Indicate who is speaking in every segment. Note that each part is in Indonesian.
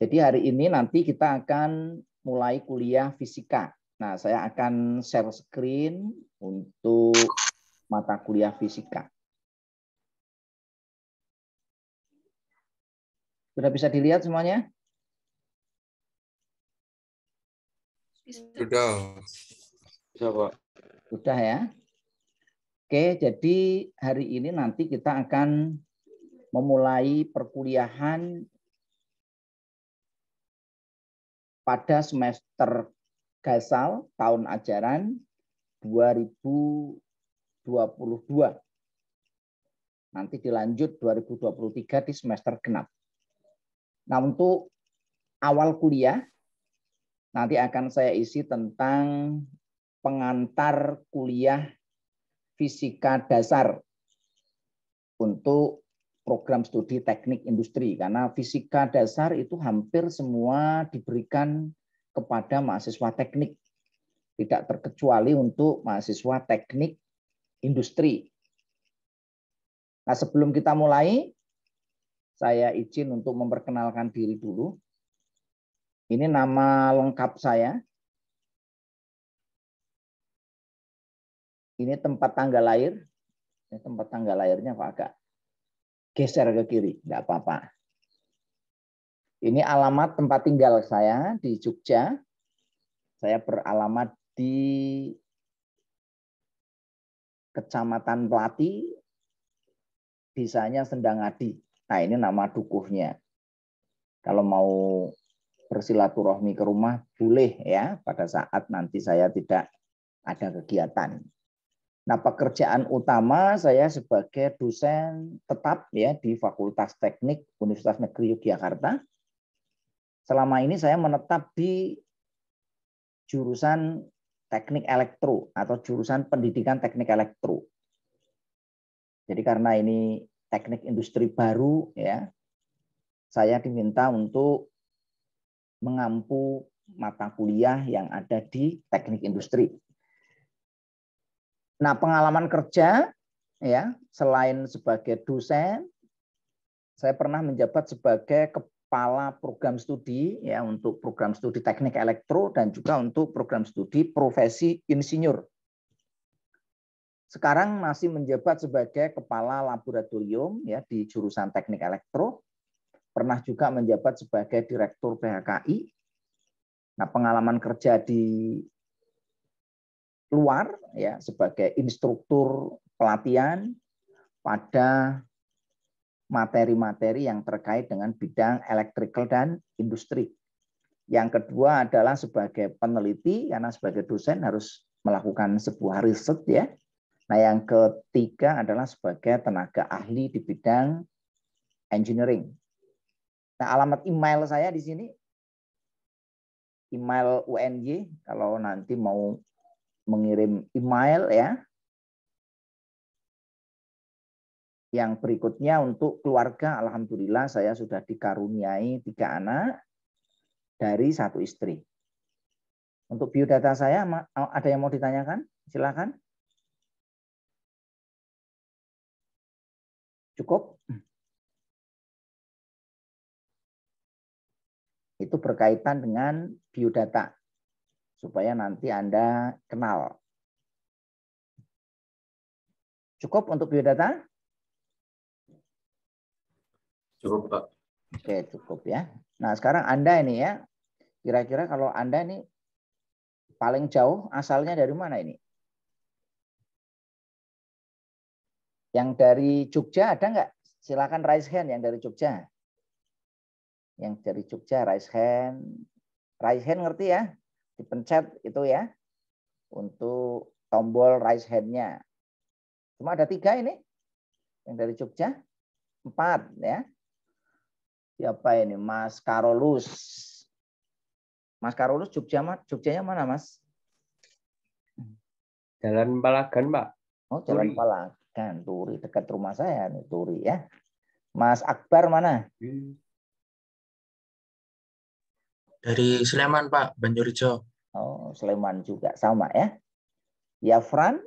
Speaker 1: Jadi hari ini nanti kita akan mulai kuliah fisika. Nah, saya akan share screen untuk mata kuliah fisika. Sudah bisa dilihat semuanya?
Speaker 2: Sudah. Bisa, Pak.
Speaker 1: Sudah ya. Oke, jadi hari ini nanti kita akan memulai perkuliahan pada semester Gasal tahun ajaran 2022. Nanti dilanjut 2023 di semester genap. Nah, untuk awal kuliah nanti akan saya isi tentang pengantar kuliah fisika dasar untuk program studi teknik industri, karena fisika dasar itu hampir semua diberikan kepada mahasiswa teknik, tidak terkecuali untuk mahasiswa teknik industri. Nah, sebelum kita mulai, saya izin untuk memperkenalkan diri dulu. Ini nama lengkap saya. Ini tempat tanggal lahir. Ini tempat tanggal lahirnya Pak, agak geser ke kiri, enggak apa-apa. Ini alamat tempat tinggal saya di Jogja. Saya beralamat di Kecamatan Pelati, desanya Sendangadi. Nah, ini nama dukuhnya. Kalau mau bersilaturahmi ke rumah boleh ya, pada saat nanti saya tidak ada kegiatan. Nah, pekerjaan utama saya sebagai dosen tetap ya di Fakultas Teknik Universitas Negeri Yogyakarta. Selama ini saya menetap di jurusan Teknik Elektro atau jurusan Pendidikan Teknik Elektro. Jadi karena ini teknik industri baru ya, saya diminta untuk mengampu mata kuliah yang ada di teknik industri. Nah, pengalaman kerja ya, selain sebagai dosen, saya pernah menjabat sebagai kepala program studi ya untuk program studi teknik elektro dan juga untuk program studi profesi insinyur. Sekarang masih menjabat sebagai kepala laboratorium ya di jurusan teknik elektro. Pernah juga menjabat sebagai direktur PHKI. Nah, pengalaman kerja di luar ya sebagai instruktur pelatihan pada materi-materi yang terkait dengan bidang electrical dan industri. Yang kedua adalah sebagai peneliti, karena sebagai dosen harus melakukan sebuah riset ya. Nah, yang ketiga adalah sebagai tenaga ahli di bidang engineering. Nah, alamat email saya di sini, email UNY, kalau nanti mau mengirim email ya. Yang berikutnya untuk keluarga, alhamdulillah saya sudah dikaruniai 3 anak dari 1 istri. Untuk biodata saya ada yang mau ditanyakan? Silakan. Cukup? Itu berkaitan dengan biodata supaya nanti Anda kenal. Cukup untuk biodata?
Speaker 2: Cukup, Pak.
Speaker 1: Oke, cukup ya. Nah, sekarang Anda ini ya, kira-kira kalau Anda ini paling jauh asalnya dari mana ini? Yang dari Jogja ada nggak? Silakan raise hand yang dari Jogja. Yang dari Jogja raise hand. Raise hand ngerti ya? Dipencet itu ya. Untuk tombol raise hand-nya. Cuma ada 3 ini. Yang dari Jogja. 4 ya. Siapa ini? Mas Karolus. Mas Karolus Jogjanya mana, Mas?
Speaker 2: Jalan Palagan, Pak.
Speaker 1: Oh, Jalan Palagan, Turi, dekat rumah saya nih, Turi ya. Mas Akbar mana?
Speaker 3: Dari Sleman, Pak, Banjarjo.
Speaker 1: Oh, Sleman juga sama ya. Ya, Fran?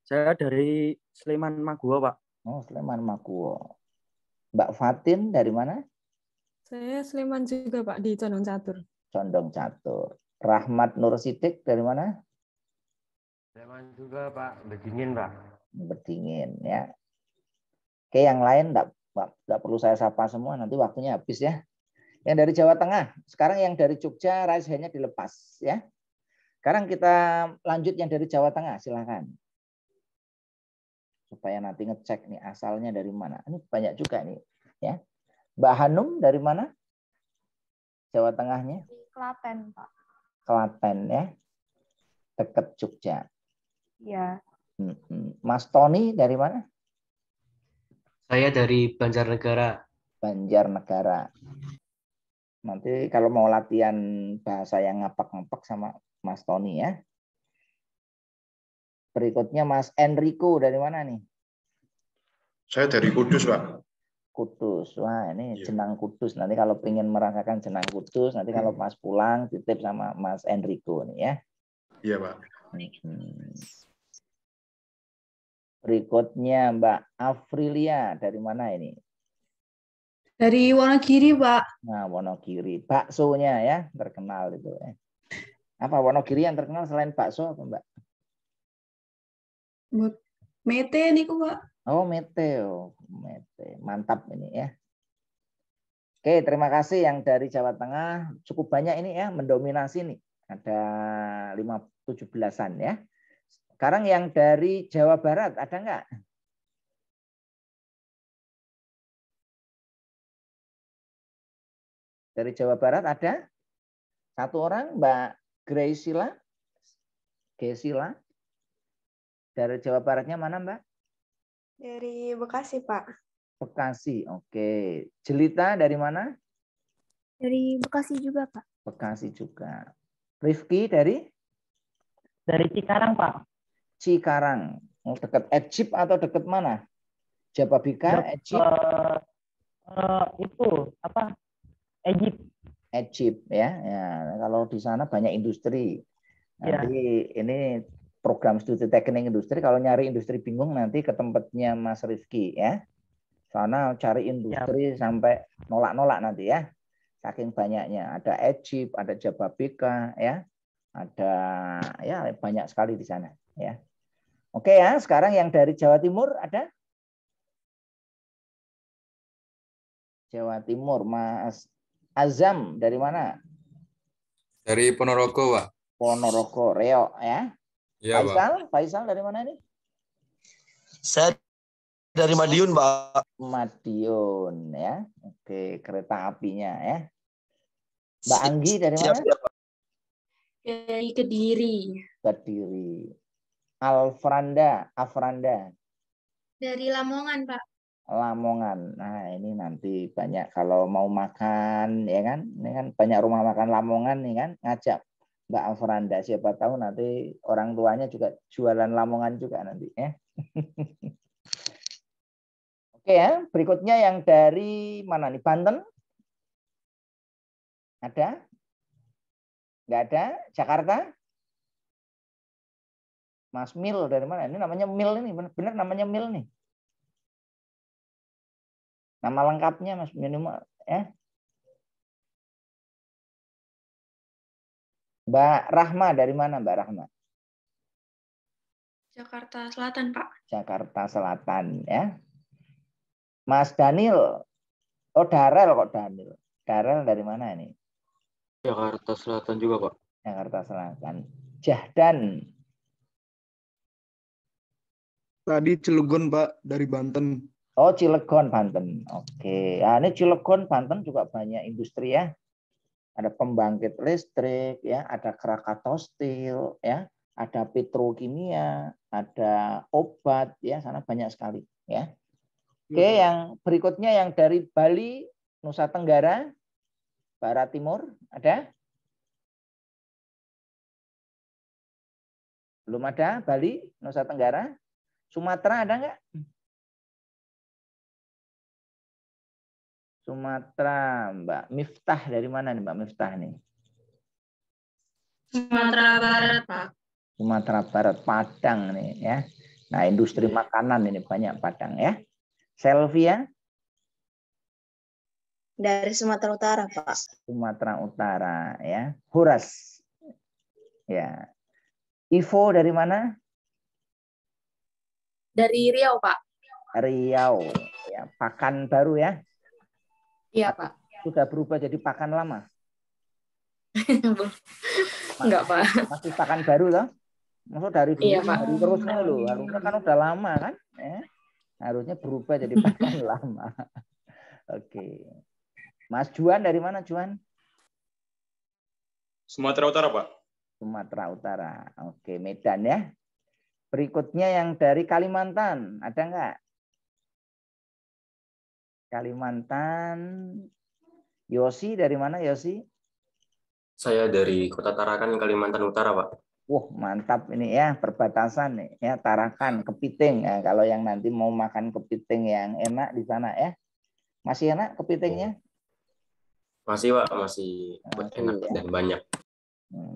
Speaker 4: Saya dari Sleman Magua, Pak.
Speaker 1: Oh, Sleman Makuwo. Mbak Fatin dari mana?
Speaker 4: Saya Sleman juga, Pak, di Condong Catur.
Speaker 1: Condong Catur. Rahmat Nur Sidik dari mana?
Speaker 2: Sleman juga, Pak. Bedingin, Pak.
Speaker 1: Bedingin, ya. Oke, yang lain enggak perlu saya sapa semua, nanti waktunya habis ya. Yang dari Jawa Tengah, sekarang yang dari Jogja raise hand-nya dilepas ya. Sekarang kita lanjut yang dari Jawa Tengah, silakan. Supaya nanti ngecek nih asalnya dari mana. Ini banyak juga nih ya. Mbak Hanum dari mana? Jawa Tengahnya?
Speaker 5: Klaten, Pak.
Speaker 1: Klaten ya. Dekat Jogja.
Speaker 5: Iya.
Speaker 1: Mas Tony dari mana?
Speaker 2: Saya dari Banjarnegara.
Speaker 1: Banjarnegara. Nanti kalau mau latihan bahasa yang ngapak-ngapak sama Mas Tony ya. Berikutnya Mas Enrico dari mana nih?
Speaker 3: Saya dari Kudus, Pak.
Speaker 1: Kudus. Wah, ini jenang Kudus. Nanti kalau ingin merasakan jenang Kudus, nanti kalau pas pulang titip sama Mas Enrico nih ya.
Speaker 3: Iya, Pak.
Speaker 1: Berikutnya Mbak Afrilia dari mana ini?
Speaker 6: Dari Wonogiri, Pak.
Speaker 1: Nah, Wonogiri. Baksonya ya, terkenal itu. Apa Wonogiri yang terkenal selain bakso apa, Mbak?
Speaker 6: Mete niku, Pak.
Speaker 1: Oh, mete. Mete. Mantap ini ya. Oke, terima kasih yang dari Jawa Tengah. Cukup banyak ini ya, mendominasi nih. Ada 17-an ya. Sekarang yang dari Jawa Barat, ada nggak? Dari Jawa Barat ada? Satu orang, Mbak Graysila. Gesila. Dari Jawa Baratnya mana, Mbak?
Speaker 5: Dari Bekasi, Pak.
Speaker 1: Bekasi, oke. Jelita dari mana?
Speaker 5: Dari Bekasi juga, Pak.
Speaker 1: Bekasi juga. Rifki dari?
Speaker 7: Dari Cikarang, Pak.
Speaker 1: Cikarang. Dekat Egypt atau dekat mana? Jababika, Egypt?
Speaker 7: Itu apa?
Speaker 1: Egypt ya. Ya. Kalau di sana banyak industri. Nanti ini program studi teknik industri. Kalau nyari industri bingung nanti ke tempatnya Mas Rifki ya. Sana cari industri sampai nolak-nolak nanti ya. Saking banyaknya. Ada Egypt, ada Jababeka ya. Ada ya banyak sekali di sana ya. Oke ya, sekarang yang dari Jawa Timur ada? Jawa Timur, Mas Azam dari mana?
Speaker 8: Dari Ponorogo, Pak.
Speaker 1: Ponorogo, Reo ya.
Speaker 8: Iya, Pak.
Speaker 1: Faisal dari mana nih?
Speaker 9: Saya dari Madiun, Pak.
Speaker 1: Madiun ya. Oke, kereta apinya ya. Mbak Anggi dari mana?
Speaker 6: Siap, Pak. Dari Kediri.
Speaker 1: Kediri. Afranda.
Speaker 6: Dari Lamongan, Pak.
Speaker 1: Lamongan. Nah, ini nanti banyak kalau mau makan ya kan. Ini kan banyak rumah makan Lamongan nih kan, ngajak Mbak Afranda, siapa tahu nanti orang tuanya juga jualan Lamongan juga nanti ya. Oke ya, berikutnya yang dari mana nih? Banten? Ada? Nggak ada? Jakarta? Mas Mil dari mana? Ini namanya Mil ini, benar namanya Mil nih. Nama lengkapnya Mas minimal ya. Mbak Rahma dari mana Mbak Rahma?
Speaker 6: Jakarta Selatan, Pak.
Speaker 1: Jakarta Selatan ya. Mas Daniel. Oh, Darel kok Daniel. Darel dari mana ini?
Speaker 2: Jakarta Selatan juga, Pak.
Speaker 1: Jakarta Selatan. Jahdan.
Speaker 10: Tadi Cilegon, Pak, dari Banten.
Speaker 1: Oh, Cilegon, Banten. Oke. Nah, ini Cilegon, Banten juga banyak industri ya. Ada pembangkit listrik, ya, ada Krakatau Steel, ya, ada petrokimia, ada obat, ya, sana banyak sekali, ya. Oke, yang berikutnya yang dari Bali, Nusa Tenggara, Barat Timur, ada? Belum ada Bali, Nusa Tenggara. Sumatera ada nggak? Sumatera, Mbak Miftah dari mana nih Mbak Miftah nih?
Speaker 6: Sumatera Barat, Pak.
Speaker 1: Sumatera Barat, Padang nih ya. Nah, industri makanan ini banyak Padang ya. Selvia?
Speaker 5: Dari Sumatera Utara, Pak.
Speaker 1: Sumatera Utara, ya. Horas. Ya. Ivo dari mana?
Speaker 6: Dari Riau, Pak.
Speaker 1: Riau. Ya, Pakan baru ya.
Speaker 6: Iya, Pak.
Speaker 1: Sudah berubah jadi pakan lama?
Speaker 6: Enggak, Pak.
Speaker 1: Masih pakan baru toh? Maksud dari dulu
Speaker 6: Iya, Pak.
Speaker 1: dari terusnya loh. Harusnya kan udah lama kan? Harusnya berubah jadi pakan lama. Oke. Mas Juan dari mana, Juan?
Speaker 3: Sumatera Utara, Pak.
Speaker 1: Sumatera Utara. Oke, Medan ya. Berikutnya yang dari Kalimantan. Ada nggak? Kalimantan. Yosi dari mana, Yosi?
Speaker 11: Saya dari Kota Tarakan, Kalimantan Utara, Pak.
Speaker 1: Wah, mantap ini ya, perbatasan nih ya, Tarakan, Kepiting. Ya, kalau yang nanti mau makan kepiting yang enak di sana ya. Masih enak kepitingnya?
Speaker 11: Masih, Pak, masih enak
Speaker 1: ya.
Speaker 11: dan banyak.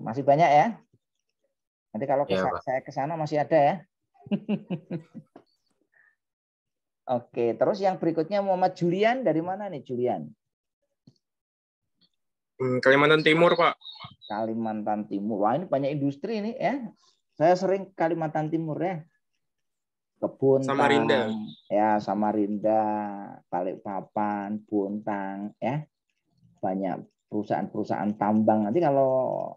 Speaker 1: Masih banyak ya? Nanti kalau
Speaker 11: Ya,
Speaker 1: saya ke sana masih ada ya. Oke, terus yang berikutnya Muhammad Julian dari mana nih, Julian?
Speaker 3: Kalimantan Timur, Pak.
Speaker 1: Kalimantan Timur. Wah, ini banyak industri nih ya. Saya sering ke Kalimantan Timur ya. Kebun
Speaker 3: Samarinda.
Speaker 1: Ya, Samarinda, Balikpapan, Bontang ya. Banyak perusahaan-perusahaan tambang. Nanti kalau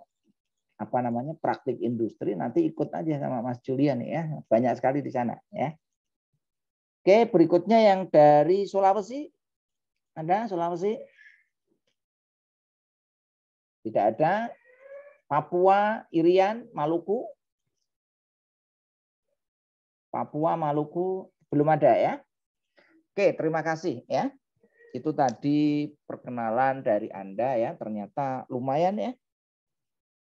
Speaker 1: apa namanya praktik industri nanti ikut aja sama Mas Julian nih ya. Banyak sekali di sana ya. Oke, berikutnya yang dari Sulawesi. Ada Sulawesi? Tidak ada. Papua, Irian, Maluku. Papua, Maluku belum ada ya. Oke, terima kasih ya. Itu tadi perkenalan dari Anda ya. Ternyata lumayan ya.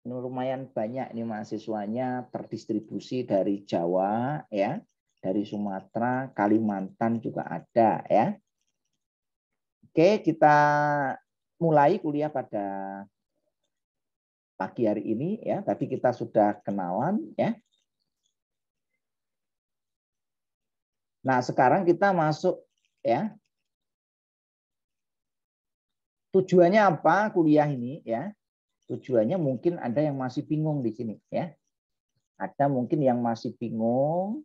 Speaker 1: Ini lumayan banyak ini mahasiswanya terdistribusi dari Jawa ya, dari Sumatera, Kalimantan juga ada ya. Oke, kita mulai kuliah pada pagi hari ini ya. Tadi kita sudah kenalan ya. Nah, sekarang kita masuk ya. Tujuannya apa kuliah ini ya? Tujuannya mungkin ada yang masih bingung di sini ya. Ada mungkin yang masih bingung.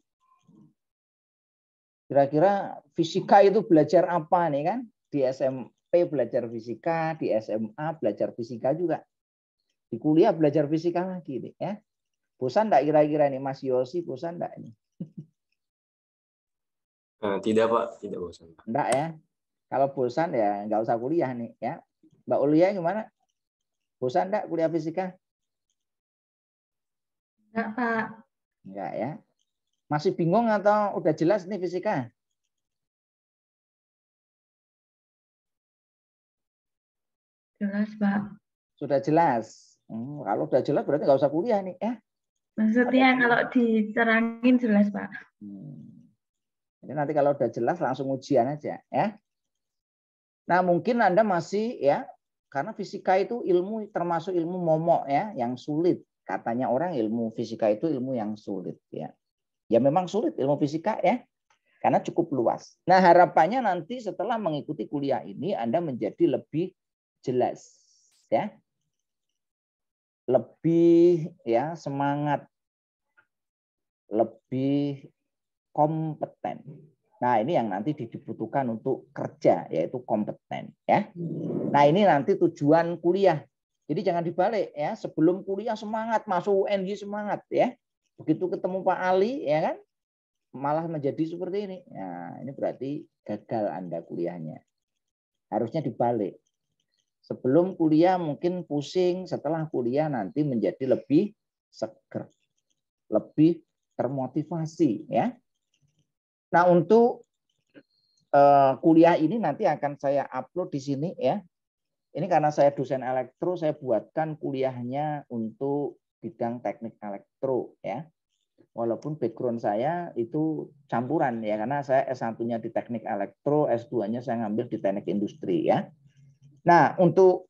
Speaker 1: Kira-kira fisika itu belajar apa nih kan? Di SMP belajar fisika, di SMA belajar fisika juga. Di kuliah belajar fisika lagi nih ya. Bosan enggak kira-kira nih Mas Yosi, bosan enggak ini?
Speaker 11: Tidak, Pak, tidak bosan.
Speaker 1: Enggak ya. Kalau bosan ya nggak usah kuliah nih ya. Mbak Ulia gimana? Bosan enggak kuliah fisika?
Speaker 6: Enggak, Pak.
Speaker 1: Enggak ya. Masih bingung atau udah jelas nih fisika?
Speaker 6: Jelas, Pak.
Speaker 1: Sudah jelas. Kalau udah jelas berarti nggak usah kuliah nih ya.
Speaker 6: Maksudnya kalau diterangin jelas, Pak.
Speaker 1: Jadi nanti kalau udah jelas langsung ujian aja ya. Nah, mungkin Anda masih ya, karena fisika itu ilmu termasuk ilmu momok ya, yang sulit. Katanya orang ilmu fisika itu ilmu yang sulit ya. Ya memang sulit ilmu fisika ya, karena cukup luas. Nah, harapannya nanti setelah mengikuti kuliah ini Anda menjadi lebih jelas ya. Lebih ya semangat, lebih kompeten. Nah, ini yang nanti dibutuhkan untuk kerja, yaitu kompeten ya. Nah, ini nanti tujuan kuliah. Jadi jangan dibalik ya, sebelum kuliah semangat, masuk UNJ semangat ya. Begitu ketemu Pak Ali ya kan, malah menjadi seperti ini. Nah, ini berarti gagal Anda kuliahnya. Harusnya dibalik. Sebelum kuliah mungkin pusing, setelah kuliah nanti menjadi lebih seger, lebih termotivasi ya. Nah, untuk kuliah ini nanti akan saya upload di sini ya. Ini karena saya dosen elektro, saya buatkan kuliahnya untuk bidang teknik elektro ya. Walaupun background saya itu campuran ya, karena saya S1-nya di teknik elektro, S2-nya saya ngambil di teknik industri ya. Nah, untuk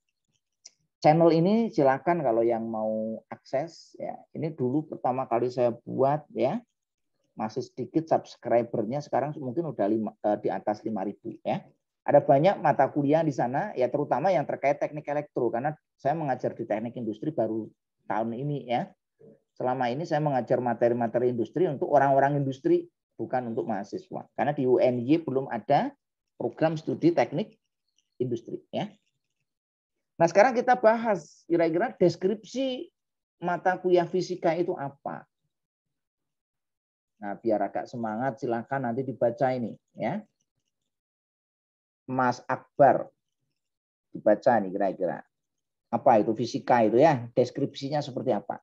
Speaker 1: channel ini silakan kalau yang mau akses ya. Ini dulu pertama kali saya buat ya. Masih sedikit subscribernya, sekarang mungkin udah di atas 5.000 ya. Ada banyak mata kuliah di sana, ya terutama yang terkait teknik elektro, karena saya mengajar di teknik industri baru tahun ini ya. Selama ini saya mengajar materi-materi industri untuk orang-orang industri, bukan untuk mahasiswa. Karena di UNY belum ada program studi teknik industri ya. Nah, sekarang kita bahas kira-kira deskripsi mata kuliah fisika itu apa. Nah, biar agak semangat silakan nanti dibaca ini ya. Mas Akbar, dibaca nih kira-kira. Apa itu fisika itu ya? Deskripsinya seperti apa?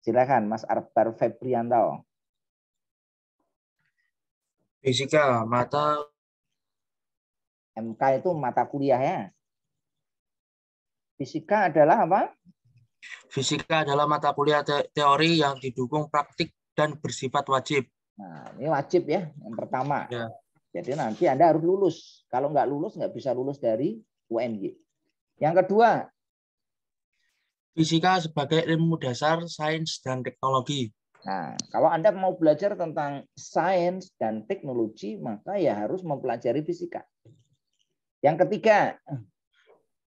Speaker 1: Silakan Mas Akbar Febrianto.
Speaker 9: Fisika, mata
Speaker 1: MK itu mata kuliah ya. Fisika adalah apa?
Speaker 9: Fisika adalah mata kuliah teori yang didukung praktik dan bersifat wajib.
Speaker 1: Nah, ini wajib ya, yang pertama.
Speaker 9: Ya.
Speaker 1: Jadi nanti Anda harus lulus. Kalau nggak lulus, nggak bisa lulus dari UNY. Yang kedua,
Speaker 9: Fisika sebagai ilmu dasar sains dan teknologi.
Speaker 1: nah, kalau Anda mau belajar tentang sains dan teknologi, maka ya harus mempelajari fisika. Yang ketiga,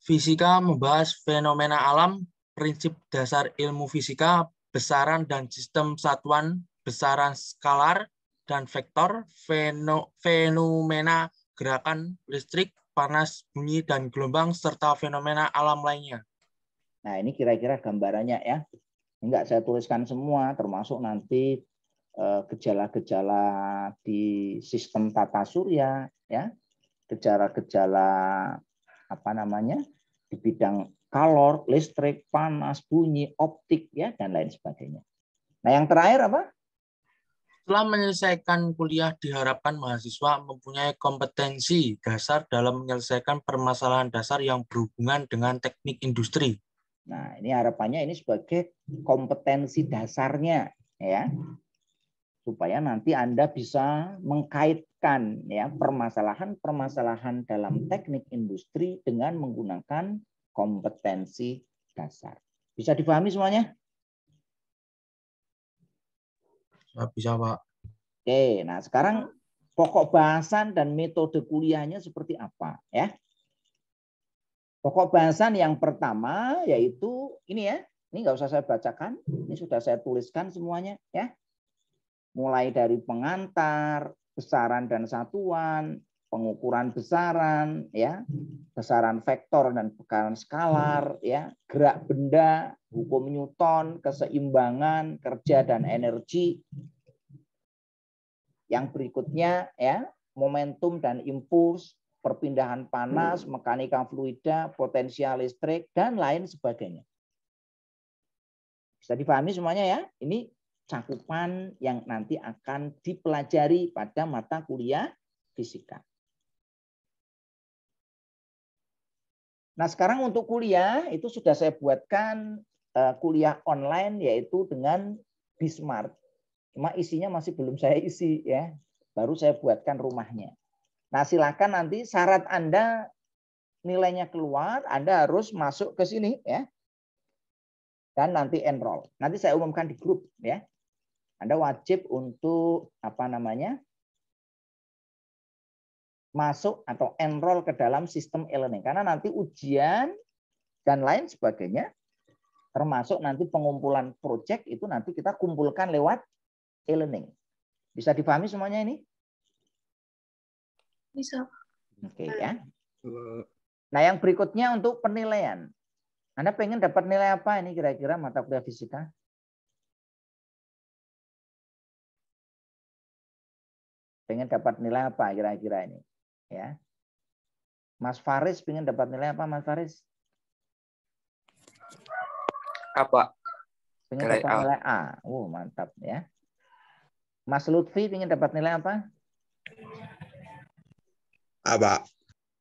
Speaker 9: Fisika membahas fenomena alam, prinsip dasar ilmu fisika, besaran dan sistem satuan, besaran skalar dan vektor, fenomena gerakan listrik, panas, bunyi, dan gelombang, serta fenomena alam lainnya.
Speaker 1: nah ini kira-kira gambarannya ya. Enggak saya tuliskan semua, termasuk nanti gejala-gejala di sistem tata surya, ya, gejala-gejala apa namanya di bidang kalor, listrik, panas, bunyi, optik, ya, dan lain sebagainya. Nah, yang terakhir apa?
Speaker 9: Setelah menyelesaikan kuliah, diharapkan mahasiswa mempunyai kompetensi dasar dalam menyelesaikan permasalahan dasar yang berhubungan dengan teknik industri.
Speaker 1: Nah, ini harapannya ini sebagai kompetensi dasarnya, ya, supaya nanti Anda bisa mengkaitkan ya permasalahan-permasalahan dalam teknik industri dengan menggunakan kompetensi dasar. Bisa dipahami semuanya?
Speaker 9: Bisa, Pak.
Speaker 1: Oke, nah sekarang pokok bahasan dan metode kuliahnya seperti apa ya? Pokok bahasan yang pertama yaitu ini ya, ini nggak usah saya bacakan, ini sudah saya tuliskan semuanya ya. Mulai dari pengantar, besaran dan satuan, pengukuran besaran, ya, besaran vektor dan besaran skalar, ya, gerak benda, hukum Newton, keseimbangan kerja dan energi. Yang berikutnya, ya, momentum dan impuls, perpindahan panas, mekanika fluida, potensial listrik, dan lain sebagainya. Bisa dipahami semuanya ya? Ini cakupan yang nanti akan dipelajari pada mata kuliah fisika. Nah, sekarang untuk kuliah itu sudah saya buatkan kuliah online yaitu dengan Bismart. Cuma isinya masih belum saya isi ya. Baru saya buatkan rumahnya. Nah, silakan nanti syarat Anda nilainya keluar, Anda harus masuk ke sini ya. Dan nanti enroll. Nanti saya umumkan di grup ya. Anda wajib untuk apa namanya? Masuk atau enroll ke dalam sistem e-learning karena nanti ujian dan lain sebagainya termasuk nanti pengumpulan proyek itu nanti kita kumpulkan lewat e-learning. Bisa dipahami semuanya ini?
Speaker 6: Bisa.
Speaker 1: Oke ya. Nah, yang berikutnya untuk penilaian. Anda pengen dapat nilai apa ini kira-kira mata kuliah fisika? Pengen dapat nilai apa kira-kira ini? Ya, Mas Faris pengen dapat nilai apa, Mas Faris?
Speaker 8: Apa?
Speaker 1: Pengen
Speaker 8: Nilai
Speaker 1: dapat
Speaker 8: A.
Speaker 1: nilai A. Mantap ya. Mas Lutfi pengen dapat nilai apa?
Speaker 10: A, Pak.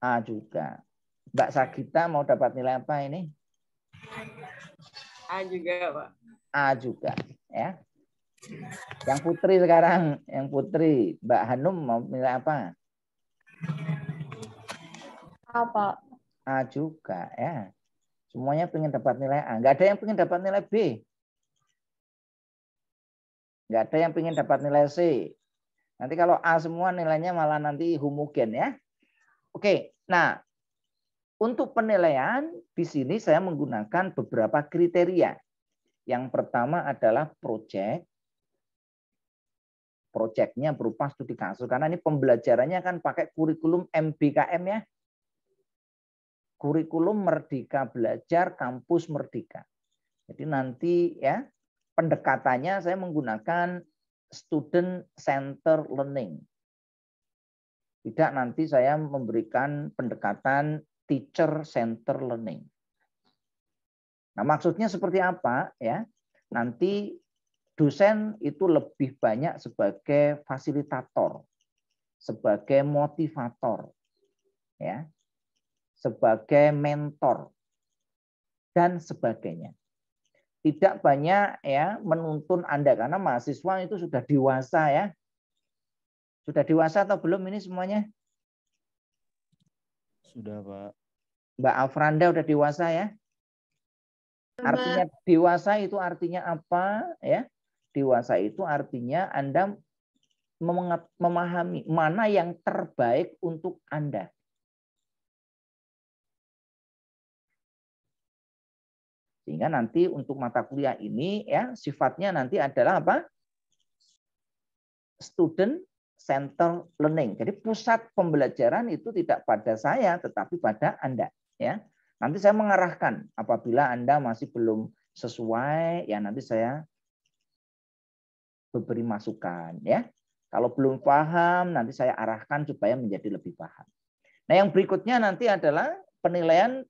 Speaker 1: A juga. Mbak Sagita mau dapat nilai apa ini?
Speaker 4: A juga, Pak.
Speaker 1: A juga, ya. Yang Putri sekarang, yang Putri, Mbak Hanum mau nilai apa?
Speaker 4: Apa?
Speaker 1: A juga, ya. Semuanya pengen dapat nilai A. Nggak ada yang pengen dapat nilai B. Nggak ada yang ingin dapat nilai C. Nanti kalau A semua nilainya malah nanti homogen ya. Oke, nah untuk penilaian di sini saya menggunakan beberapa kriteria. Yang pertama adalah project. Projectnya berupa studi kasus karena ini pembelajarannya kan pakai kurikulum MBKM ya. Kurikulum Merdeka Belajar Kampus Merdeka. Jadi nanti ya pendekatannya saya menggunakan student center learning. Tidak nanti saya memberikan pendekatan teacher center learning. Nah, maksudnya seperti apa ya? Nanti dosen itu lebih banyak sebagai fasilitator, sebagai motivator, ya, sebagai mentor dan sebagainya. Tidak banyak ya menuntun Anda karena mahasiswa itu sudah dewasa ya. Sudah dewasa atau belum ini semuanya?
Speaker 12: Sudah, Pak.
Speaker 1: Mbak Afranda udah dewasa ya? Artinya dewasa itu artinya apa ya? Dewasa itu artinya Anda memahami mana yang terbaik untuk Anda. Sehingga nanti untuk mata kuliah ini ya sifatnya nanti adalah apa? Student center learning. Jadi pusat pembelajaran itu tidak pada saya tetapi pada Anda ya. Nanti saya mengarahkan apabila Anda masih belum sesuai ya nanti saya beri masukan ya. Kalau belum paham nanti saya arahkan supaya menjadi lebih paham. Nah, yang berikutnya nanti adalah penilaian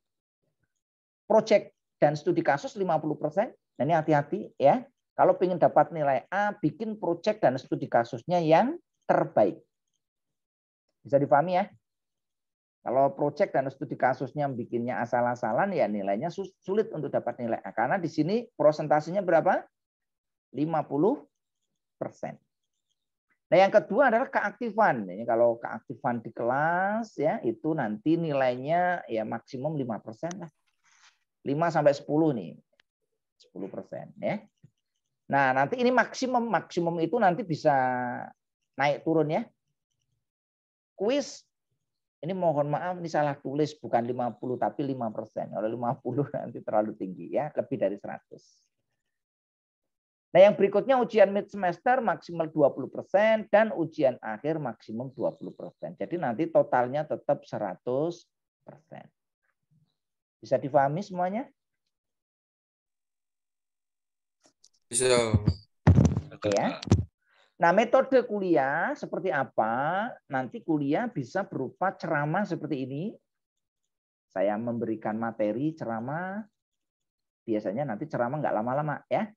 Speaker 1: proyek dan studi kasus 50%. Nah, ini hati-hati ya. Kalau ingin dapat nilai A, bikin proyek dan studi kasusnya yang terbaik. Bisa dipahami ya? Kalau proyek dan studi kasusnya bikinnya asal-asalan ya nilainya sulit untuk dapat nilai A. Karena di sini prosentasenya berapa? 50%. Nah, yang kedua adalah keaktifan. Ini kalau keaktifan di kelas ya itu nanti nilainya ya maksimum 5% lah. 5 sampai 10 nih. 10% ya. Nah, nanti ini maksimum itu nanti bisa naik turun ya. Kuis ini mohon maaf ini salah tulis bukan 50 tapi 5%. Kalau 50 nanti terlalu tinggi ya, lebih dari 100. Nah, yang berikutnya ujian mid semester maksimal 20% dan ujian akhir maksimum 20%. Jadi nanti totalnya tetap 100%. Bisa difahami semuanya?
Speaker 8: Bisa.
Speaker 1: Oke ya. Nah, metode kuliah seperti apa? Nanti kuliah bisa berupa ceramah seperti ini. Saya memberikan materi ceramah. Biasanya nanti ceramah nggak lama-lama ya.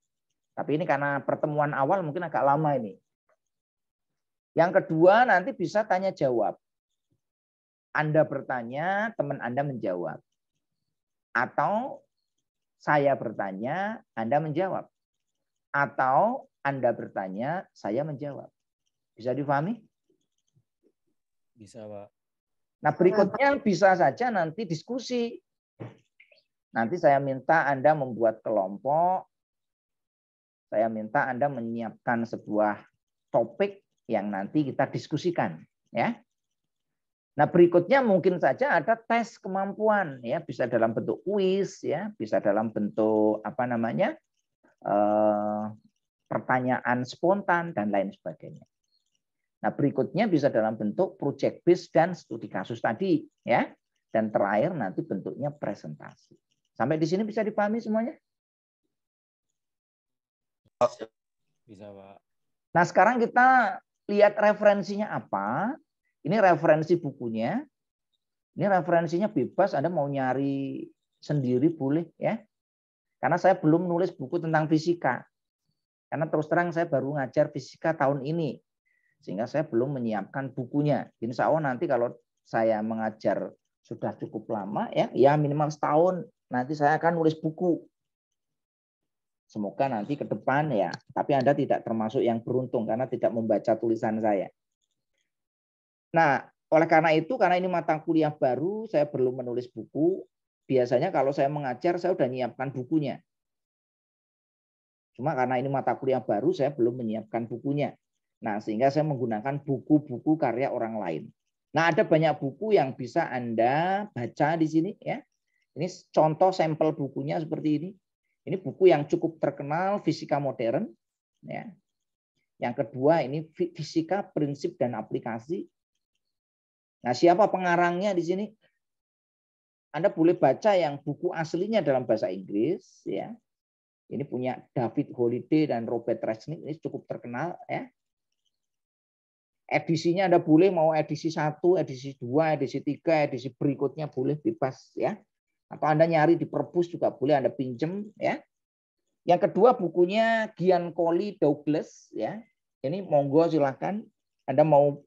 Speaker 1: Tapi ini karena pertemuan awal mungkin agak lama ini. Yang kedua nanti bisa tanya jawab. Anda bertanya, teman Anda menjawab. Atau saya bertanya, Anda menjawab. Atau Anda bertanya, saya menjawab. Bisa difahami?
Speaker 12: Bisa, Pak.
Speaker 1: Nah, berikutnya bisa saja nanti diskusi. Nanti saya minta Anda membuat kelompok. Saya minta Anda menyiapkan sebuah topik yang nanti kita diskusikan. Ya. Nah, berikutnya mungkin saja ada tes kemampuan. Ya, bisa dalam bentuk kuis, ya, bisa dalam bentuk apa namanya, pertanyaan spontan dan lain sebagainya. Nah, berikutnya bisa dalam bentuk project based dan studi kasus tadi, ya. Dan terakhir nanti bentuknya presentasi. Sampai di sini bisa dipahami semuanya?
Speaker 12: Bisa, Pak.
Speaker 1: Nah, sekarang kita lihat referensinya apa. Ini referensi bukunya. Ini referensinya bebas, Anda mau nyari sendiri boleh, ya. Karena saya belum nulis buku tentang fisika. Karena terus terang saya baru ngajar fisika tahun ini. Sehingga saya belum menyiapkan bukunya. Insya Allah nanti kalau saya mengajar sudah cukup lama, ya minimal setahun, nanti saya akan nulis buku. Semoga nanti ke depan ya. Tapi Anda tidak termasuk yang beruntung karena tidak membaca tulisan saya. Nah, oleh karena itu, karena ini mata kuliah baru, saya belum menulis buku. Biasanya kalau saya mengajar, saya sudah menyiapkan bukunya. Cuma karena ini mata kuliah baru, saya belum menyiapkan bukunya. Nah, sehingga saya menggunakan buku-buku karya orang lain. Nah, ada banyak buku yang bisa Anda baca di sini ya. Ini contoh sampel bukunya seperti ini. Ini buku yang cukup terkenal, Fisika Modern. Ya. Yang kedua ini Fisika, Prinsip dan Aplikasi. Nah, siapa pengarangnya di sini? Anda boleh baca yang buku aslinya dalam bahasa Inggris. Ya. Ini punya David Holiday dan Robert Resnick. Ini cukup terkenal. Ya. Edisinya Anda boleh mau edisi 1, edisi 2, edisi 3, edisi berikutnya boleh bebas. Ya. Atau Anda nyari di perpus juga boleh, Anda pinjem ya. Yang kedua bukunya Giancoli Douglas ya. Ini monggo silakan. Anda mau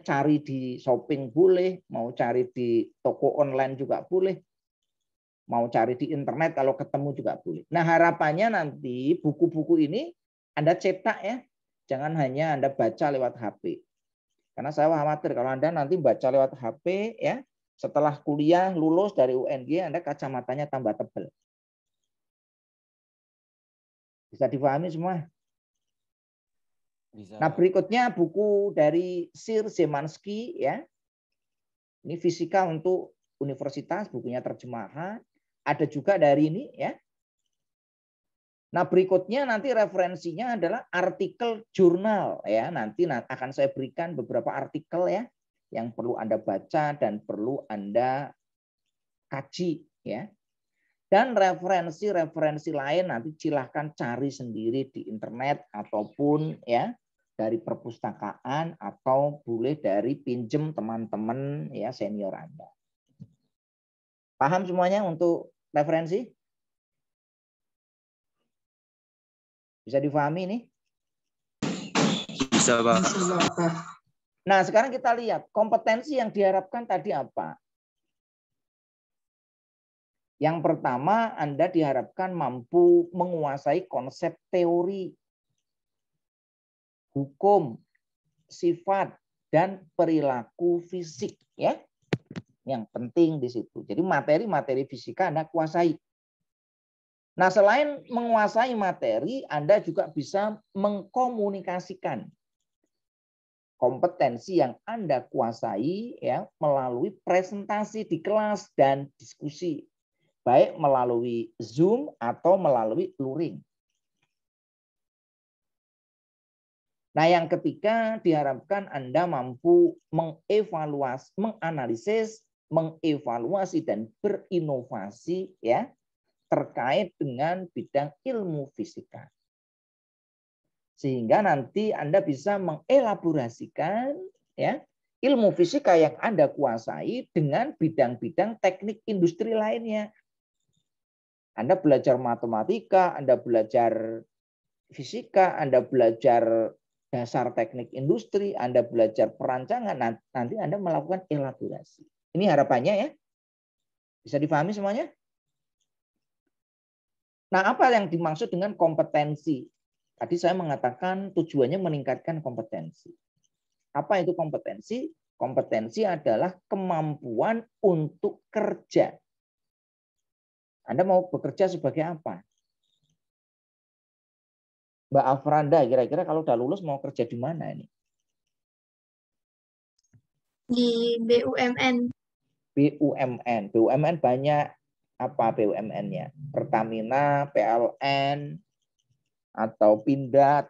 Speaker 1: cari di shopping boleh, mau cari di toko online juga boleh. Mau cari di internet kalau ketemu juga boleh. Nah, harapannya nanti buku-buku ini Anda cetak ya. Jangan hanya Anda baca lewat HP. Karena saya khawatir kalau Anda nanti baca lewat HP ya, setelah kuliah lulus dari UNG, Anda kacamatanya tambah tebal. Bisa dipahami semua?
Speaker 12: Bisa.
Speaker 1: Nah, berikutnya buku dari Sir Zemansky ya. Ini Fisika untuk Universitas, bukunya terjemahan. Ada juga dari ini ya. Nah, berikutnya nanti referensinya adalah artikel jurnal ya. Nanti akan saya berikan beberapa artikel ya yang perlu Anda baca dan perlu Anda kaji ya. Dan referensi-referensi lain nanti silahkan cari sendiri di internet ataupun ya dari perpustakaan atau boleh dari pinjem teman-teman ya senior Anda. Paham semuanya untuk referensi? Bisa difahami ini?
Speaker 8: Bisa, Pak.
Speaker 1: Nah, sekarang kita lihat kompetensi yang diharapkan tadi apa. Yang pertama, Anda diharapkan mampu menguasai konsep teori, hukum, sifat, dan perilaku fisik. Ya, yang penting di situ. Jadi materi-materi fisika Anda kuasai. Nah, selain menguasai materi, Anda juga bisa mengkomunikasikan kompetensi yang Anda kuasai ya melalui presentasi di kelas dan diskusi, baik melalui Zoom atau melalui luring. Nah, yang ketiga diharapkan Anda mampu mengevaluasi, menganalisis, mengevaluasi dan berinovasi ya terkait dengan bidang ilmu fisika. Sehingga nanti Anda bisa mengelaborasikan ya ilmu fisika yang Anda kuasai dengan bidang-bidang teknik industri lainnya. Anda belajar matematika, Anda belajar fisika, Anda belajar dasar teknik industri, Anda belajar perancangan, nanti Anda melakukan elaborasi. Ini harapannya ya. Bisa dipahami semuanya? Nah, apa yang dimaksud dengan kompetensi? Tadi saya mengatakan tujuannya meningkatkan kompetensi. Apa itu kompetensi? Kompetensi adalah kemampuan untuk kerja. Anda mau bekerja sebagai apa? Mbak Afranda, kira-kira kalau udah lulus mau kerja di mana ini?
Speaker 5: Di BUMN.
Speaker 1: BUMN. BUMN banyak. Apa BUMN-nya? Pertamina, PLN, atau Pindad,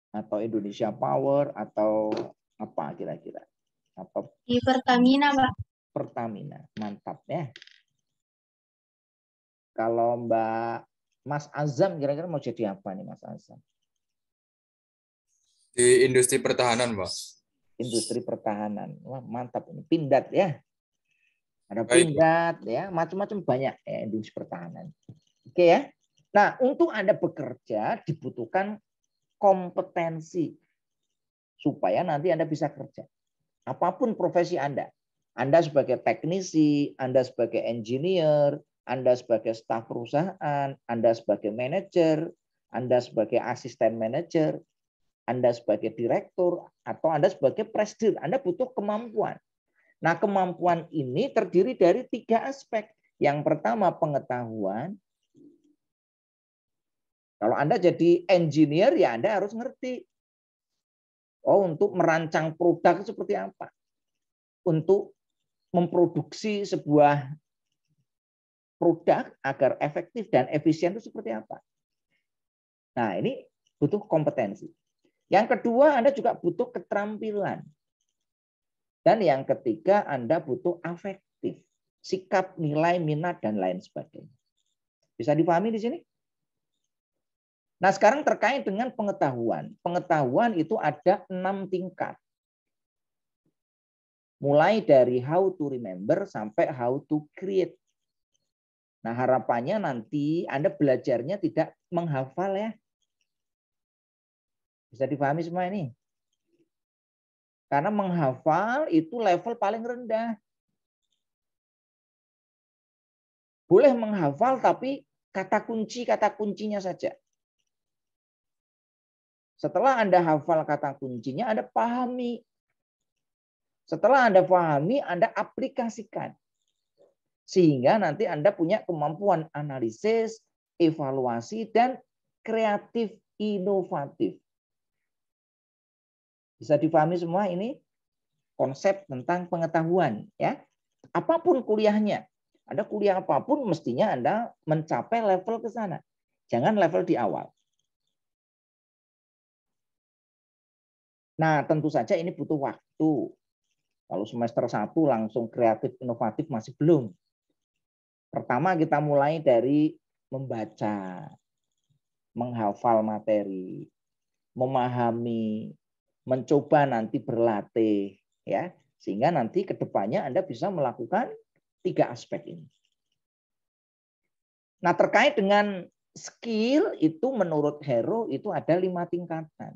Speaker 1: atau Indonesia Power, atau apa kira-kira? Apa?
Speaker 5: Di Pertamina, Pak.
Speaker 1: Pertamina, mantap ya. Kalau Mbak Mas Azam kira-kira mau jadi apa nih Mas Azam?
Speaker 8: Di industri pertahanan, Pak.
Speaker 1: Industri pertahanan. Wah, mantap ini. Pindad ya. Ada
Speaker 8: Baik.
Speaker 1: Pindad ya, macam-macam banyak ya industri pertahanan. Oke ya. Nah, untuk Anda bekerja dibutuhkan kompetensi supaya nanti Anda bisa kerja. Apapun profesi Anda. Anda sebagai teknisi, Anda sebagai engineer, Anda sebagai staf perusahaan, Anda sebagai manajer, Anda sebagai asisten manajer, Anda sebagai direktur, atau Anda sebagai presidir. Anda butuh kemampuan. Nah, kemampuan ini terdiri dari 3 aspek. Yang pertama pengetahuan, Kalau Anda jadi engineer, ya Anda harus ngerti. Oh, untuk merancang produk seperti apa? Untuk memproduksi sebuah produk agar efektif dan efisien itu seperti apa? Nah, ini butuh kompetensi. Yang kedua, Anda juga butuh keterampilan. Dan yang ketiga, Anda butuh afektif. Sikap, nilai, minat, dan lain sebagainya. Bisa dipahami di sini? Nah, sekarang terkait dengan pengetahuan. Pengetahuan itu ada 6 tingkat. Mulai dari how to remember sampai how to create. Nah, harapannya nanti Anda belajarnya tidak menghafal ya. Bisa dipahami semua ini? Karena menghafal itu level paling rendah. Boleh menghafal tapi kata kuncinya saja. Setelah Anda hafal kata kuncinya, Anda pahami. Setelah Anda pahami, Anda aplikasikan. Sehingga nanti Anda punya kemampuan analisis, evaluasi, dan kreatif inovatif. Bisa dipahami semua ini? Konsep tentang pengetahuan. Ya. Apapun kuliahnya. Anda kuliah apapun, mestinya Anda mencapai level ke sana. Jangan level di awal. Nah, tentu saja ini butuh waktu. Kalau semester 1 langsung kreatif inovatif masih belum. Pertama kita mulai dari membaca, menghafal materi, memahami, mencoba nanti berlatih, ya, sehingga nanti ke depannya Anda bisa melakukan 3 aspek ini. Nah, terkait dengan skill itu menurut Hero itu ada 5 tingkatan.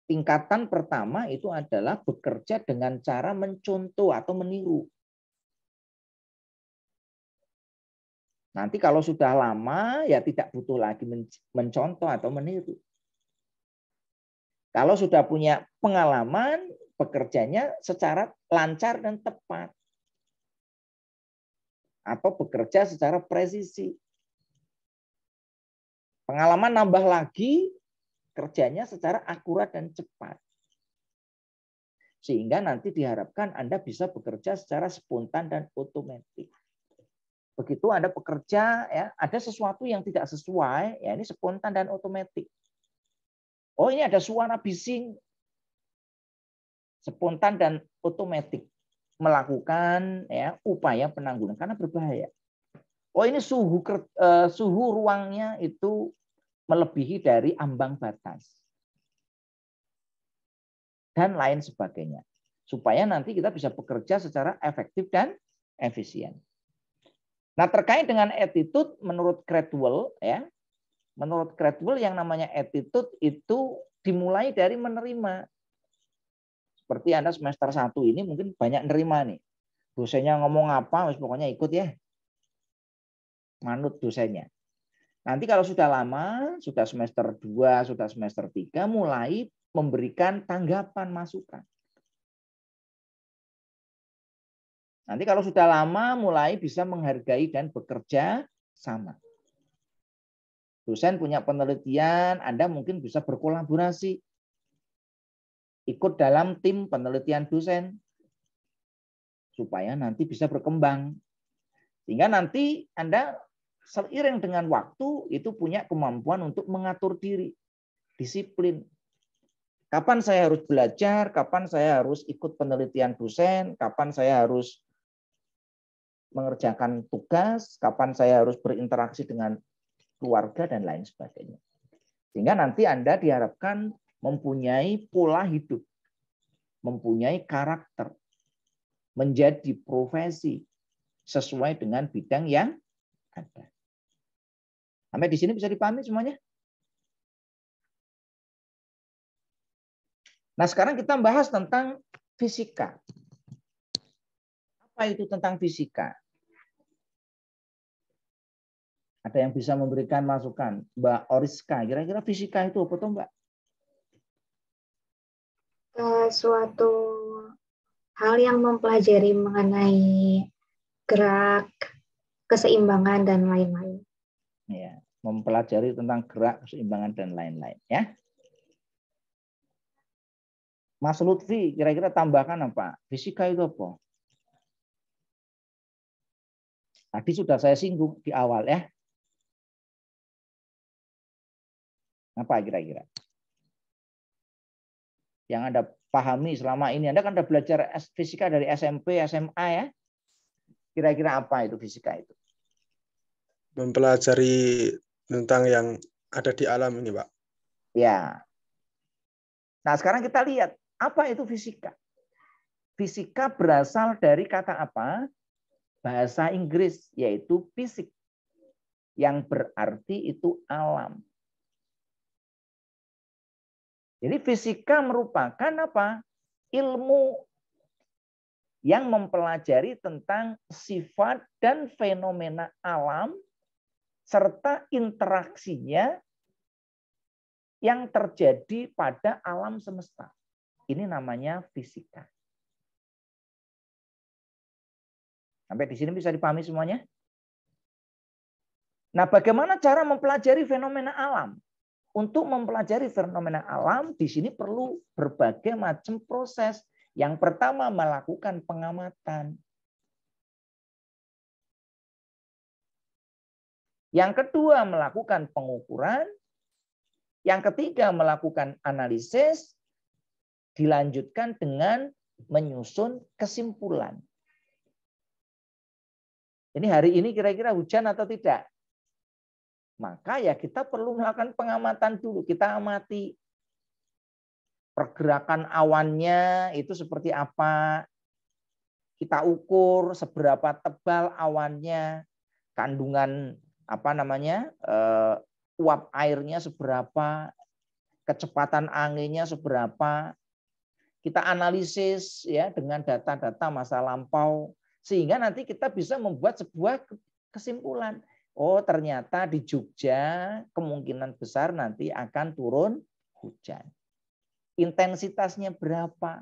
Speaker 1: Tingkatan pertama itu adalah bekerja dengan cara mencontoh atau meniru. Nanti kalau sudah lama ya tidak butuh lagi mencontoh atau meniru. Kalau sudah punya pengalaman, bekerjanya secara lancar dan tepat. Atau bekerja secara presisi. Pengalaman nambah lagi, kerjanya secara akurat dan cepat. Sehingga nanti diharapkan Anda bisa bekerja secara spontan dan otomatis. Begitu Anda bekerja, ya, ada sesuatu yang tidak sesuai, ya ini spontan dan otomatis. Oh, ini ada suara bising. Spontan dan otomatis melakukan ya upaya penanggulangan karena berbahaya. Oh, ini suhu ruangnya itu melebihi dari ambang batas. Dan lain sebagainya. Supaya nanti kita bisa bekerja secara efektif dan efisien. Nah, terkait dengan attitude menurut Cradwell ya. Menurut Cradwell yang namanya attitude itu dimulai dari menerima. Seperti Anda semester 1 ini mungkin banyak nerima nih. Dosennya ngomong apa, pokoknya ikut ya. Manut dosennya. Nanti kalau sudah lama, sudah semester 2, sudah semester 3, mulai memberikan tanggapan masukan. Nanti kalau sudah lama, mulai bisa menghargai dan bekerja sama. Dosen punya penelitian, Anda mungkin bisa berkolaborasi. Ikut dalam tim penelitian dosen. Supaya nanti bisa berkembang. Sehingga nanti Anda seiring dengan waktu itu punya kemampuan untuk mengatur diri. Disiplin. Kapan saya harus belajar, kapan saya harus ikut penelitian dosen, kapan saya harus mengerjakan tugas, kapan saya harus berinteraksi dengan keluarga, dan lain sebagainya. Sehingga nanti Anda diharapkan mempunyai pola hidup, mempunyai karakter, menjadi profesi sesuai dengan bidang yang ada. Sampai di sini bisa dipahami semuanya? Nah, sekarang kita bahas tentang fisika. Apa itu tentang fisika? Ada yang bisa memberikan masukan? Mbak Oriska, kira-kira fisika itu apa tuh, Mbak?
Speaker 5: Suatu hal yang mempelajari mengenai gerak, keseimbangan, dan lain-lain.
Speaker 1: Ya, mempelajari tentang gerak, keseimbangan dan lain-lain ya. Mas Lutfi kira-kira tambahkan apa? Fisika itu apa? Tadi sudah saya singgung di awal ya. Apa kira-kira? Yang Anda pahami selama ini. Anda kan sudah belajar fisika dari SMP, SMA ya. Kira-kira apa itu fisika itu?
Speaker 10: Mempelajari tentang yang ada di alam ini, Pak.
Speaker 1: Ya. Nah, sekarang kita lihat apa itu fisika. Fisika berasal dari kata apa? Bahasa Inggris, yaitu fisik. Yang berarti itu alam. Jadi fisika merupakan apa? Ilmu yang mempelajari tentang sifat dan fenomena alam serta interaksinya yang terjadi pada alam semesta. Ini namanya fisika. Sampai di sini bisa dipahami semuanya? Nah, bagaimana cara mempelajari fenomena alam? Untuk mempelajari fenomena alam, di sini perlu berbagai macam proses. Yang pertama, melakukan pengamatan. Yang kedua, melakukan pengukuran. Yang ketiga, melakukan analisis. Dilanjutkan dengan menyusun kesimpulan. Ini hari ini kira-kira hujan atau tidak? Maka ya kita perlu melakukan pengamatan dulu. Kita amati pergerakan awannya itu seperti apa. Kita ukur seberapa tebal awannya, kandungan uap airnya seberapa, kecepatan anginnya seberapa. Kita analisis ya dengan data-data masa lampau sehingga nanti kita bisa membuat sebuah kesimpulan. Oh, ternyata di Jogja kemungkinan besar nanti akan turun hujan. Intensitasnya berapa?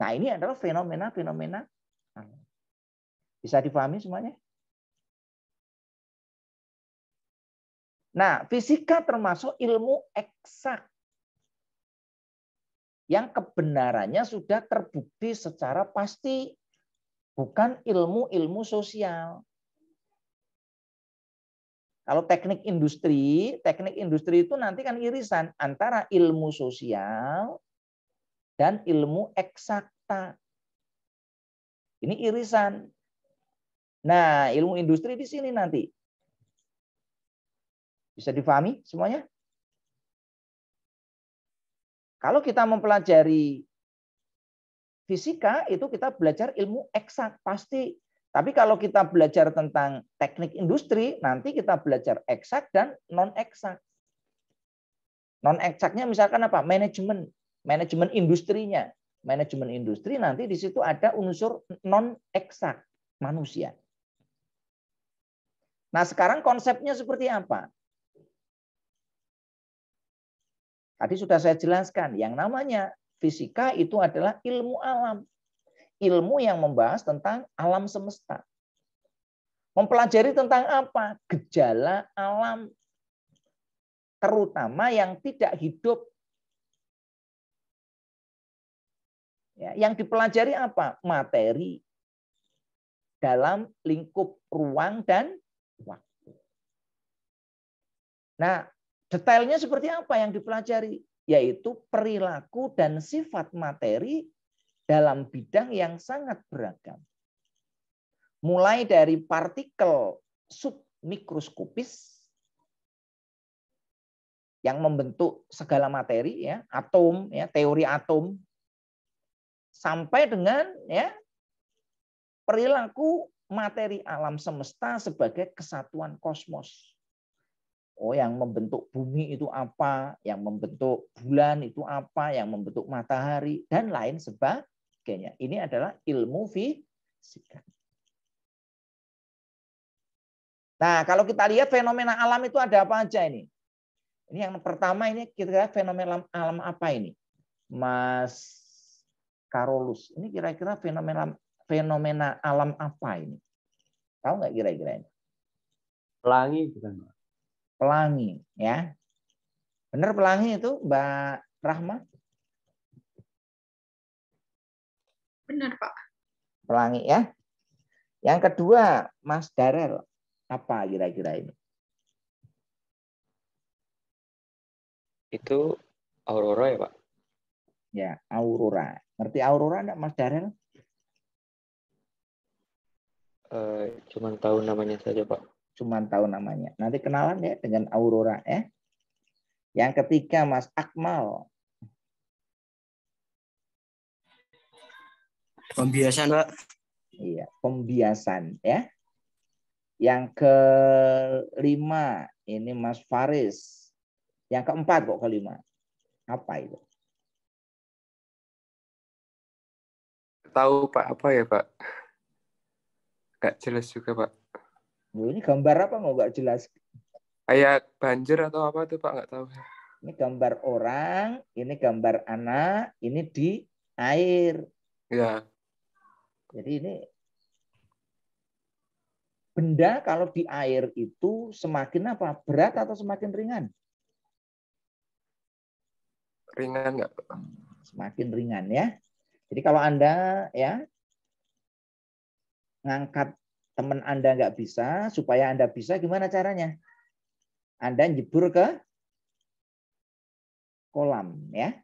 Speaker 1: Nah, ini adalah fenomena-fenomena. Bisa dipahami semuanya? Nah, fisika termasuk ilmu eksak yang kebenarannya sudah terbukti secara pasti, bukan ilmu-ilmu sosial. Kalau teknik industri itu nanti kan irisan antara ilmu sosial dan ilmu eksakta. Ini irisan. Nah, ilmu industri di sini nanti. Bisa difahami semuanya? Kalau kita mempelajari fisika, itu kita belajar ilmu eksak, pasti. Tapi kalau kita belajar tentang teknik industri, nanti kita belajar eksak dan non-eksak. Non-eksaknya misalkan apa? Manajemen industrinya. Manajemen industri nanti di situ ada unsur non-eksak, manusia. Nah, sekarang konsepnya seperti apa? Tadi sudah saya jelaskan, yang namanya fisika itu adalah ilmu alam. Ilmu yang membahas tentang alam semesta. Mempelajari tentang apa? Gejala alam. Terutama yang tidak hidup. Ya, yang dipelajari apa? Materi dalam lingkup ruang dan waktu. Nah, detailnya seperti apa yang dipelajari? Yaitu perilaku dan sifat materi dalam bidang yang sangat beragam. Mulai dari partikel submikroskopis yang membentuk segala materi, ya, atom, ya, teori atom, sampai dengan ya perilaku materi alam semesta sebagai kesatuan kosmos. Oh, yang membentuk bumi itu apa, yang membentuk bulan itu apa, yang membentuk matahari, dan lain sebagainya. Ini adalah ilmu fisika. Nah, kalau kita lihat fenomena alam itu ada apa aja ini? Ini yang pertama, ini kira-kira fenomena alam apa ini? Mas Karolus, ini kira-kira fenomena alam apa ini? Tahu nggak kira-kira ini?
Speaker 12: Pelangi bukan, Pak?
Speaker 1: Pelangi, ya. Benar pelangi itu, Mbak Rahma?
Speaker 4: Benar, Pak.
Speaker 1: Pelangi, ya. Yang kedua, Mas Darel. Apa kira-kira ini?
Speaker 11: Itu aurora ya, Pak?
Speaker 1: Ya, aurora. Ngerti aurora enggak, Mas Darel?
Speaker 11: Cuman tahu namanya saja, Pak.
Speaker 1: Cuman tahu namanya. Nanti kenalan ya dengan aurora, ya. Yang ketiga, Mas Akmal.
Speaker 2: Pembiasan, Pak.
Speaker 1: Iya, pembiasan, ya. Yang kelima, ini Mas Faris. Yang keempat kok kelima. Apa itu?
Speaker 8: Tahu Pak, apa ya Pak? Nggak jelas juga Pak.
Speaker 1: Ini gambar apa nggak jelas?
Speaker 8: Kayak banjir atau apa tuh Pak, nggak tahu.
Speaker 1: Ini gambar orang, ini gambar anak, ini di air.
Speaker 8: Ya.
Speaker 1: Jadi ini benda kalau di air itu semakin apa? Berat atau semakin ringan?
Speaker 8: Ringan nggak Pak?
Speaker 1: Semakin ringan, ya. Jadi kalau Anda ya ngangkat teman Anda nggak bisa, supaya Anda bisa, gimana caranya? Anda jebur ke kolam, ya.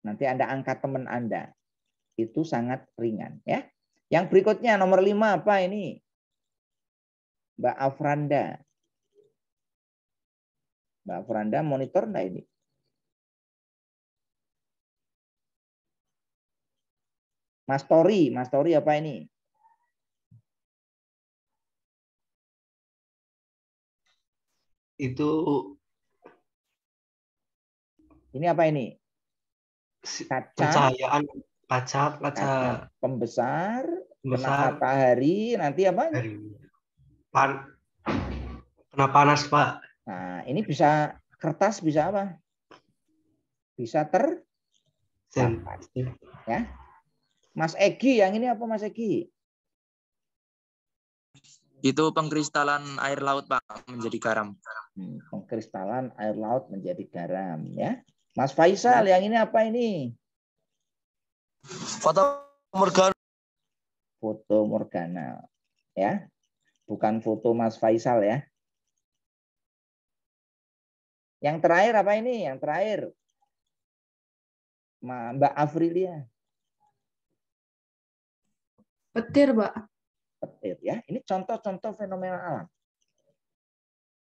Speaker 1: Nanti Anda angkat teman Anda. Itu sangat ringan, ya. Yang berikutnya nomor 5 apa ini? Mbak Afranda. Mbak Afranda monitor enggak ini? Mas Tori apa ini?
Speaker 2: Itu
Speaker 1: ini apa ini? Kaca.
Speaker 2: Pencahayaan kaca
Speaker 1: Pembesar, kena matahari, nanti apa?
Speaker 2: Kena panas, Pak.
Speaker 1: Nah, ini bisa kertas, bisa apa? Bisa terdapat. Ya. Mas Egi, yang ini apa Mas Egi?
Speaker 13: Itu pengkristalan air laut Pak menjadi garam.
Speaker 1: Pengkristalan air laut menjadi garam, ya. Mas Faisal, yang ini apa ini?
Speaker 2: Foto Morgana.
Speaker 1: Foto Morgana, ya. Bukan foto Mas Faisal, ya. Yang terakhir apa ini? Yang terakhir. Mbak Afrilia.
Speaker 4: Petir, Pak.
Speaker 1: Petir, ya. Ini contoh-contoh fenomena alam.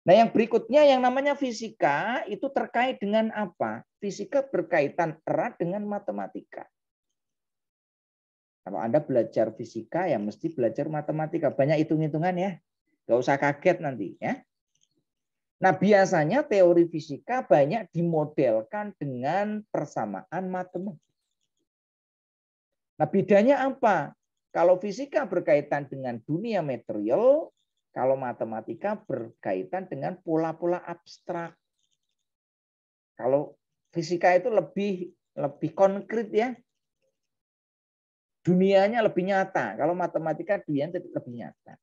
Speaker 1: Nah, yang berikutnya yang namanya fisika itu terkait dengan apa? Fisika berkaitan erat dengan matematika. Kalau Anda belajar fisika ya mesti belajar matematika. Banyak hitung-hitungan ya. Nggak usah kaget nanti, ya. Nah, biasanya teori fisika banyak dimodelkan dengan persamaan matematika. Nah, bedanya apa? Kalau fisika berkaitan dengan dunia material, kalau matematika berkaitan dengan pola-pola abstrak. Kalau fisika itu lebih konkret, ya. Dunianya lebih nyata. Kalau matematika dunianya lebih nyata.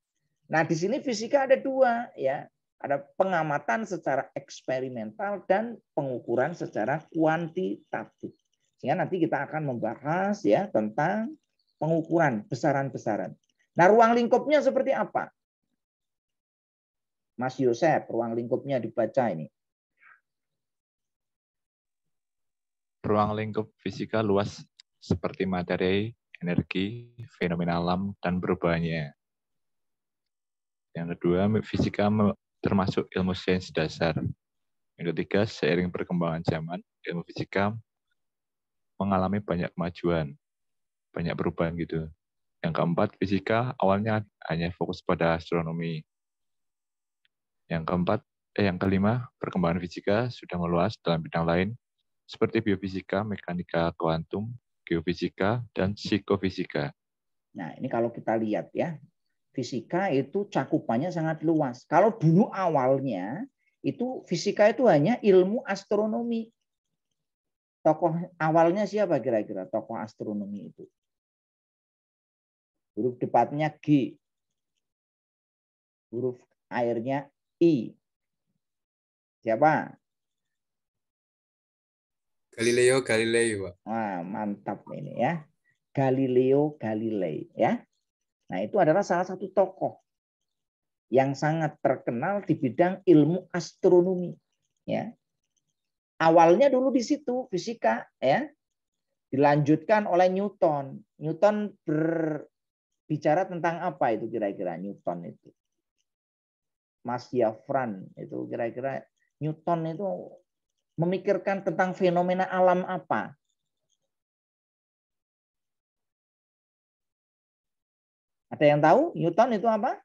Speaker 1: Nah, di sini fisika ada dua, ya. Ada pengamatan secara eksperimental dan pengukuran secara kuantitatif. Sehingga nanti kita akan membahas ya tentang pengukuran besaran-besaran. Nah, ruang lingkupnya seperti apa? Mas Yosef, ruang lingkupnya dibaca ini.
Speaker 14: Ruang lingkup fisika luas seperti materi, energi, fenomena alam, dan perubahannya. Yang kedua, fisika termasuk ilmu sains dasar. Yang ketiga, seiring perkembangan zaman, ilmu fisika mengalami banyak kemajuan, banyak perubahan gitu. Yang keempat, fisika awalnya hanya fokus pada astronomi. Yang kelima, perkembangan fisika sudah meluas dalam bidang lain, seperti biofisika, mekanika kuantum, geofisika, dan psikofisika.
Speaker 1: Nah, ini kalau kita lihat ya, fisika itu cakupannya sangat luas. Kalau dulu awalnya, itu fisika itu hanya ilmu astronomi. Tokoh awalnya siapa kira-kira tokoh astronomi itu? Huruf depannya G. Huruf airnya I. Siapa?
Speaker 8: Galileo Galilei, Pak.
Speaker 1: Wah, mantap ini ya. Galileo Galilei ya. Nah, itu adalah salah satu tokoh yang sangat terkenal di bidang ilmu astronomi ya. Awalnya dulu di situ fisika ya. Dilanjutkan oleh Newton. Newton berbicara tentang apa itu kira-kira Newton itu? Mas Yafran itu kira-kira Newton itu memikirkan tentang fenomena alam apa? Ada yang tahu Newton itu apa?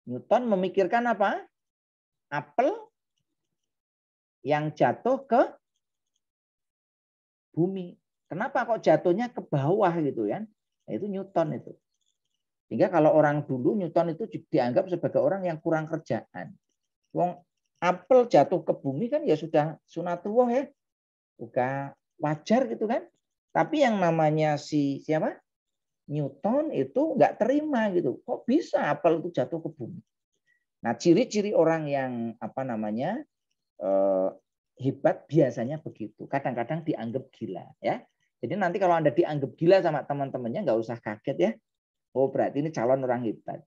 Speaker 1: Newton memikirkan apa? Apel yang jatuh ke bumi. Kenapa kok jatuhnya ke bawah gitu ya? Itu Newton itu. Sehingga kalau orang dulu Newton itu dianggap sebagai orang yang kurang kerjaan. Wong apel jatuh ke bumi kan ya sudah sunatullah ya. Bukan wajar gitu kan. Tapi yang namanya siapa? Newton itu nggak terima gitu. Kok bisa apel itu jatuh ke bumi? Nah, ciri-ciri orang yang hebat biasanya begitu. Kadang-kadang dianggap gila ya. Jadi nanti kalau Anda dianggap gila sama teman-temannya nggak usah kaget ya. Oh, berarti ini calon orang hebat.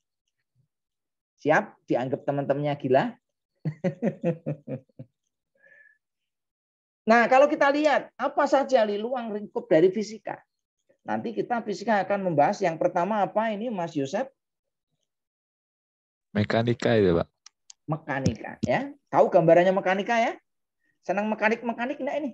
Speaker 1: Siap dianggap teman-temannya gila? Nah, kalau kita lihat apa saja luang lingkup dari fisika. Nanti kita fisika akan membahas yang pertama apa ini Mas Yosef?
Speaker 14: Mekanika itu, Pak.
Speaker 1: Mekanika ya. Tahu gambarannya mekanika ya? Senang mekanik-mekanik enggak ini?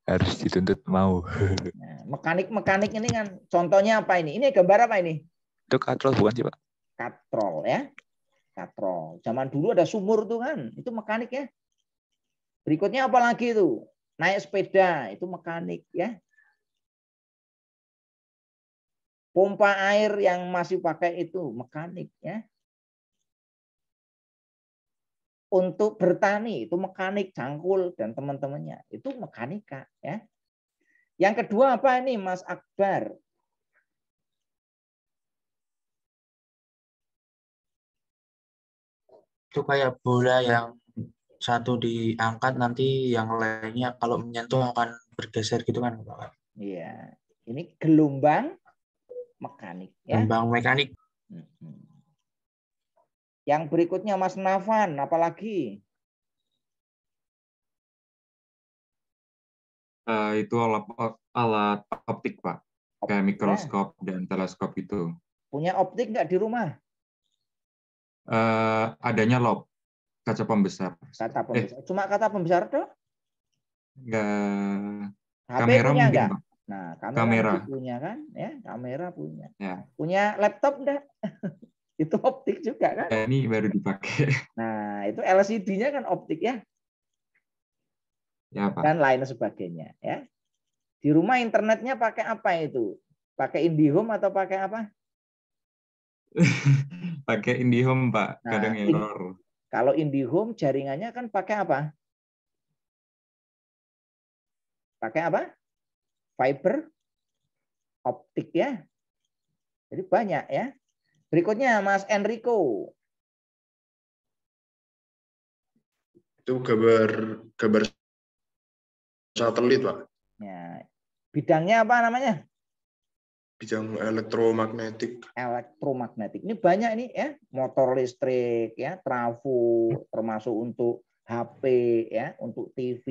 Speaker 14: Harus dituntut mau.
Speaker 1: Nah, mekanik-mekanik ini kan contohnya apa ini? Ini gambar apa ini?
Speaker 14: Itu katrol bukan sih, Pak?
Speaker 1: Katrol ya. Katrol. Zaman dulu ada sumur tuh kan. Itu mekanik ya. Berikutnya apa lagi itu? Naik sepeda, itu mekanik ya. Pompa air yang masih pakai itu mekanik ya. Untuk bertani itu mekanik, cangkul dan teman-temannya itu mekanika ya. Yang kedua apa ini Mas Akbar?
Speaker 9: Itu kayak bola yang satu diangkat nanti yang lainnya kalau menyentuh akan bergeser gitu kan Pak?
Speaker 1: Iya, ini gelombang mekanik ya.
Speaker 9: Gelombang mekanik.
Speaker 1: Yang berikutnya Mas Nafan, apalagi?
Speaker 15: Itu alat optik, Pak. Kayak mikroskop dan teleskop itu.
Speaker 1: Punya optik nggak di rumah?
Speaker 15: Adanya lob, kaca pembesar.
Speaker 1: Kaca pembesar. Cuma kaca pembesar tuh?
Speaker 15: Enggak.
Speaker 1: HP
Speaker 15: Kamera
Speaker 1: punya
Speaker 15: mungkin,
Speaker 1: enggak?
Speaker 15: Pak.
Speaker 1: Nah,
Speaker 15: Kamera.
Speaker 1: punya kan? Ya, kamera punya.
Speaker 15: Ya.
Speaker 1: Punya laptop enggak? Itu optik juga kan?
Speaker 15: Ya, ini baru dipakai.
Speaker 1: Nah, itu LCD-nya kan optik ya.
Speaker 15: Ya, Pak.
Speaker 1: Dan lain sebagainya ya. Di rumah internetnya pakai apa itu? Pakai IndiHome atau pakai apa?
Speaker 15: Pakai IndiHome, Pak. Kadang
Speaker 1: Nah,
Speaker 15: error.
Speaker 1: Kalau IndiHome jaringannya kan pakai apa? Pakai apa? Fiber optik ya. Jadi banyak ya. Berikutnya Mas Enrico.
Speaker 10: Itu gambar satelit, Pak.
Speaker 1: Ya. Bidangnya apa namanya?
Speaker 10: Bidang elektromagnetik.
Speaker 1: Elektromagnetik. Ini banyak ini ya, motor listrik ya, trafo, termasuk untuk HP ya, untuk TV,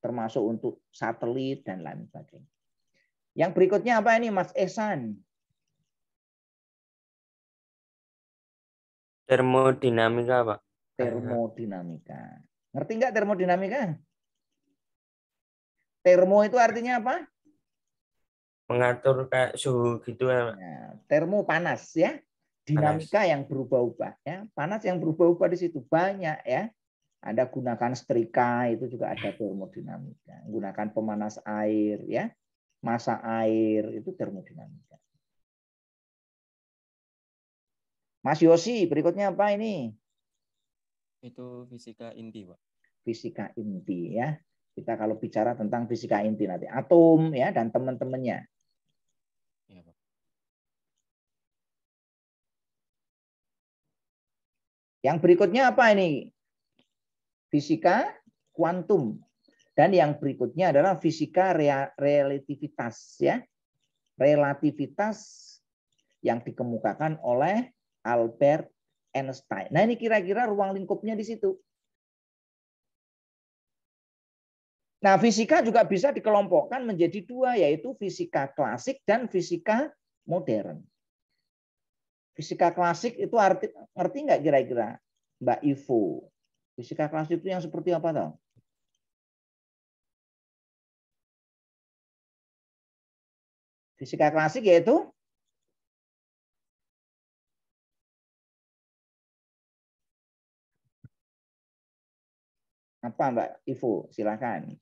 Speaker 1: termasuk untuk satelit dan lain sebagainya. Yang berikutnya apa ini Mas Ehsan?
Speaker 2: Termodinamika, Pak.
Speaker 1: Termodinamika. Ngerti nggak termodinamika? Termo itu artinya apa?
Speaker 2: Mengatur kayak suhu gitu ya, Pak.
Speaker 1: Nah, termo panas ya. Dinamika yang berubah-ubah ya. Panas yang berubah-ubah di situ banyak ya. Anda gunakan setrika itu juga ada termodinamika. Gunakan pemanas air ya. Massa air itu termodinamika. Mas Yosi, berikutnya apa ini?
Speaker 12: Itu fisika inti, Pak.
Speaker 1: Fisika inti ya. Kita kalau bicara tentang fisika inti nanti atom ya dan teman-temannya. Yang berikutnya apa ini? Fisika kuantum. Dan yang berikutnya adalah fisika relativitas, ya. Relativitas yang dikemukakan oleh Albert Einstein. Nah, ini kira-kira ruang lingkupnya di situ. Nah, fisika juga bisa dikelompokkan menjadi dua, yaitu fisika klasik dan fisika modern. Fisika klasik itu ngerti nggak kira-kira, Mbak Ivo? Fisika klasik itu yang seperti apa tahu? Fisika klasik yaitu apa, Mbak Ivo? Silakan.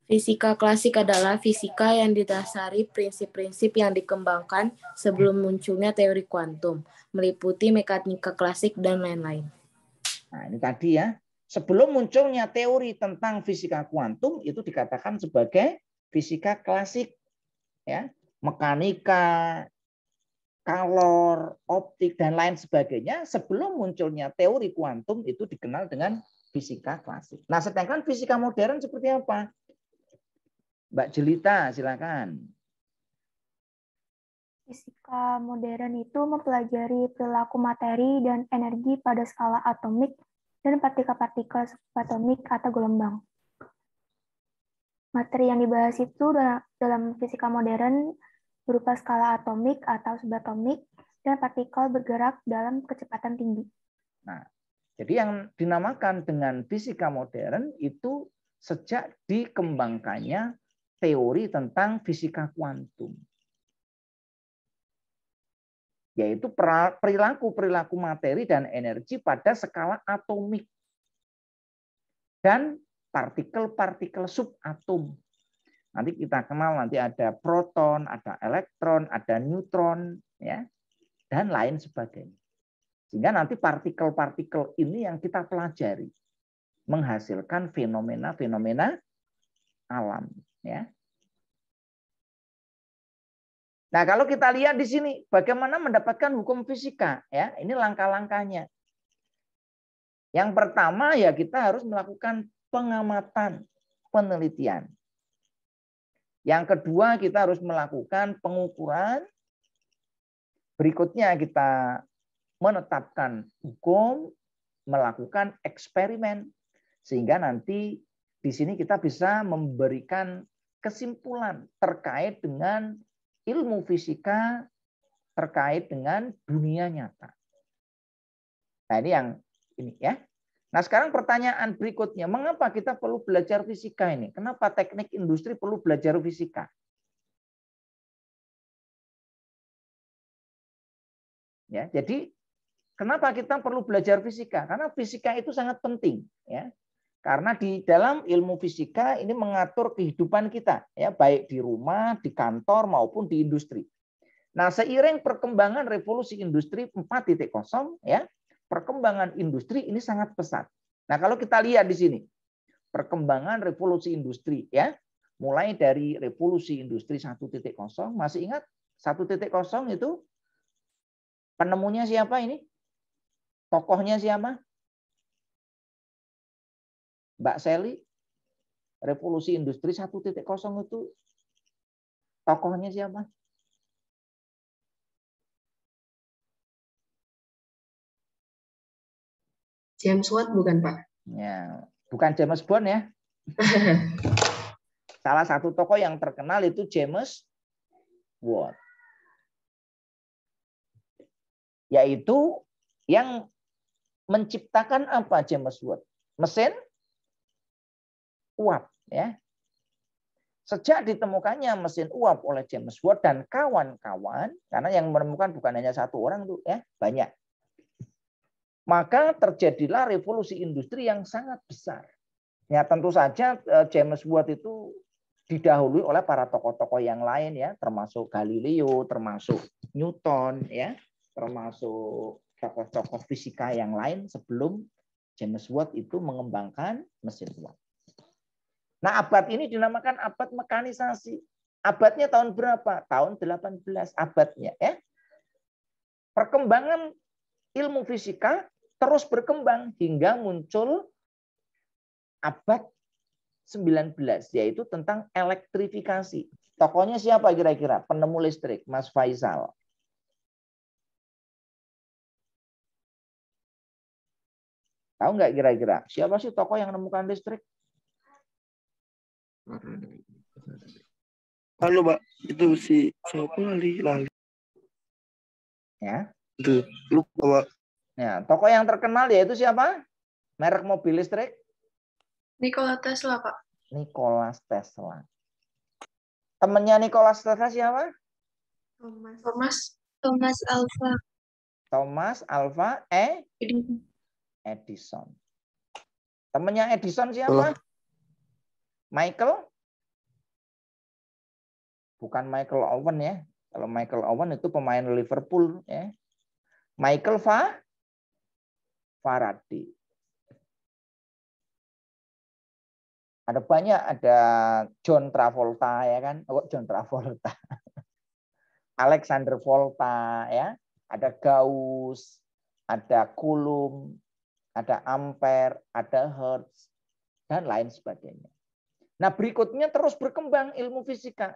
Speaker 16: Fisika klasik adalah fisika yang didasari prinsip-prinsip yang dikembangkan sebelum munculnya teori kuantum, meliputi mekanika klasik dan lain-lain.
Speaker 1: Nah, ini tadi ya. Sebelum munculnya teori tentang fisika kuantum itu dikatakan sebagai fisika klasik, ya. Mekanika, kalor, optik dan lain sebagainya sebelum munculnya teori kuantum itu dikenal dengan fisika klasik. Nah, sedangkan fisika modern seperti apa? Mbak Jelita, silakan.
Speaker 17: Fisika modern itu mempelajari perilaku materi dan energi pada skala atomik dan partikel-partikel subatomik atau gelombang. Materi yang dibahas itu dalam fisika modern berupa skala atomik atau subatomik dan partikel bergerak dalam kecepatan tinggi.
Speaker 1: Nah, jadi yang dinamakan dengan fisika modern itu sejak dikembangkannya teori tentang fisika kuantum. Yaitu perilaku-perilaku materi dan energi pada skala atomik. Dan partikel-partikel subatom. Nanti kita kenal, nanti ada proton, ada elektron, ada neutron, ya, dan lain sebagainya. Sehingga nanti partikel-partikel ini yang kita pelajari. Menghasilkan fenomena-fenomena alam. Ya. Nah, kalau kita lihat di sini bagaimana mendapatkan hukum fisika, ya, ini langkah-langkahnya. Yang pertama ya kita harus melakukan pengamatan, penelitian. Yang kedua kita harus melakukan pengukuran. Berikutnya kita menetapkan hukum, melakukan eksperimen sehingga nanti di sini kita bisa memberikan kesimpulan terkait dengan ilmu fisika, terkait dengan dunia nyata. Nah, ini yang ini ya. Nah, sekarang pertanyaan berikutnya, mengapa kita perlu belajar fisika ini? Kenapa teknik industri perlu belajar fisika? Ya, jadi kenapa kita perlu belajar fisika? Karena fisika itu sangat penting, ya. Karena di dalam ilmu fisika ini mengatur kehidupan kita, ya, baik di rumah, di kantor maupun di industri. Nah, seiring perkembangan revolusi industri 4.0, ya, perkembangan industri ini sangat pesat. Nah, kalau kita lihat di sini, perkembangan revolusi industri, ya, mulai dari revolusi industri 1.0, masih ingat 1.0 itu penemunya siapa ini? Tokohnya siapa? Mbak Sally, revolusi industri 1.0 itu tokohnya siapa?
Speaker 4: James Watt bukan, Pak?
Speaker 1: Ya, bukan James Bond ya. Salah satu tokoh yang terkenal itu James Watt. Yaitu yang menciptakan apa James Watt? Mesin uap, ya. Sejak ditemukannya mesin uap oleh James Watt dan kawan-kawan, karena yang menemukan bukan hanya satu orang tuh, ya, banyak. Maka terjadilah revolusi industri yang sangat besar. Ya, tentu saja James Watt itu didahului oleh para tokoh-tokoh yang lain, ya, termasuk Galileo, termasuk Newton, ya, termasuk tokoh-tokoh fisika yang lain sebelum James Watt itu mengembangkan mesin uap. Nah, abad ini dinamakan abad mekanisasi. Abadnya tahun berapa? Tahun 18 abadnya, ya. Perkembangan ilmu fisika terus berkembang hingga muncul abad 19, yaitu tentang elektrifikasi. Tokohnya siapa kira-kira? Penemu listrik, Mas Faisal. Tahu nggak kira-kira? Siapa sih tokoh yang menemukan listrik?
Speaker 10: Halo, Pak. Itu si siapa lali.
Speaker 1: Ya.
Speaker 10: Itu lupa, Pak.
Speaker 1: Ya, tokoh yang terkenal yaitu siapa? Merek mobil listrik?
Speaker 4: Nikola Tesla, Pak.
Speaker 1: Nikola Tesla. Temennya Nikola Tesla siapa?
Speaker 5: Thomas Alva
Speaker 1: Thomas Alva Edison. Temennya Edison siapa? Michael? Bukan Michael Owen ya. Kalau Michael Owen itu pemain Liverpool ya. Michael Faraday. Ada banyak, ada John Travolta ya kan? Oh, John Travolta. Alexander Volta ya. Ada Gauss, ada Coulomb, ada Ampere, ada Hertz dan lain sebagainya. Nah, berikutnya terus berkembang ilmu fisika.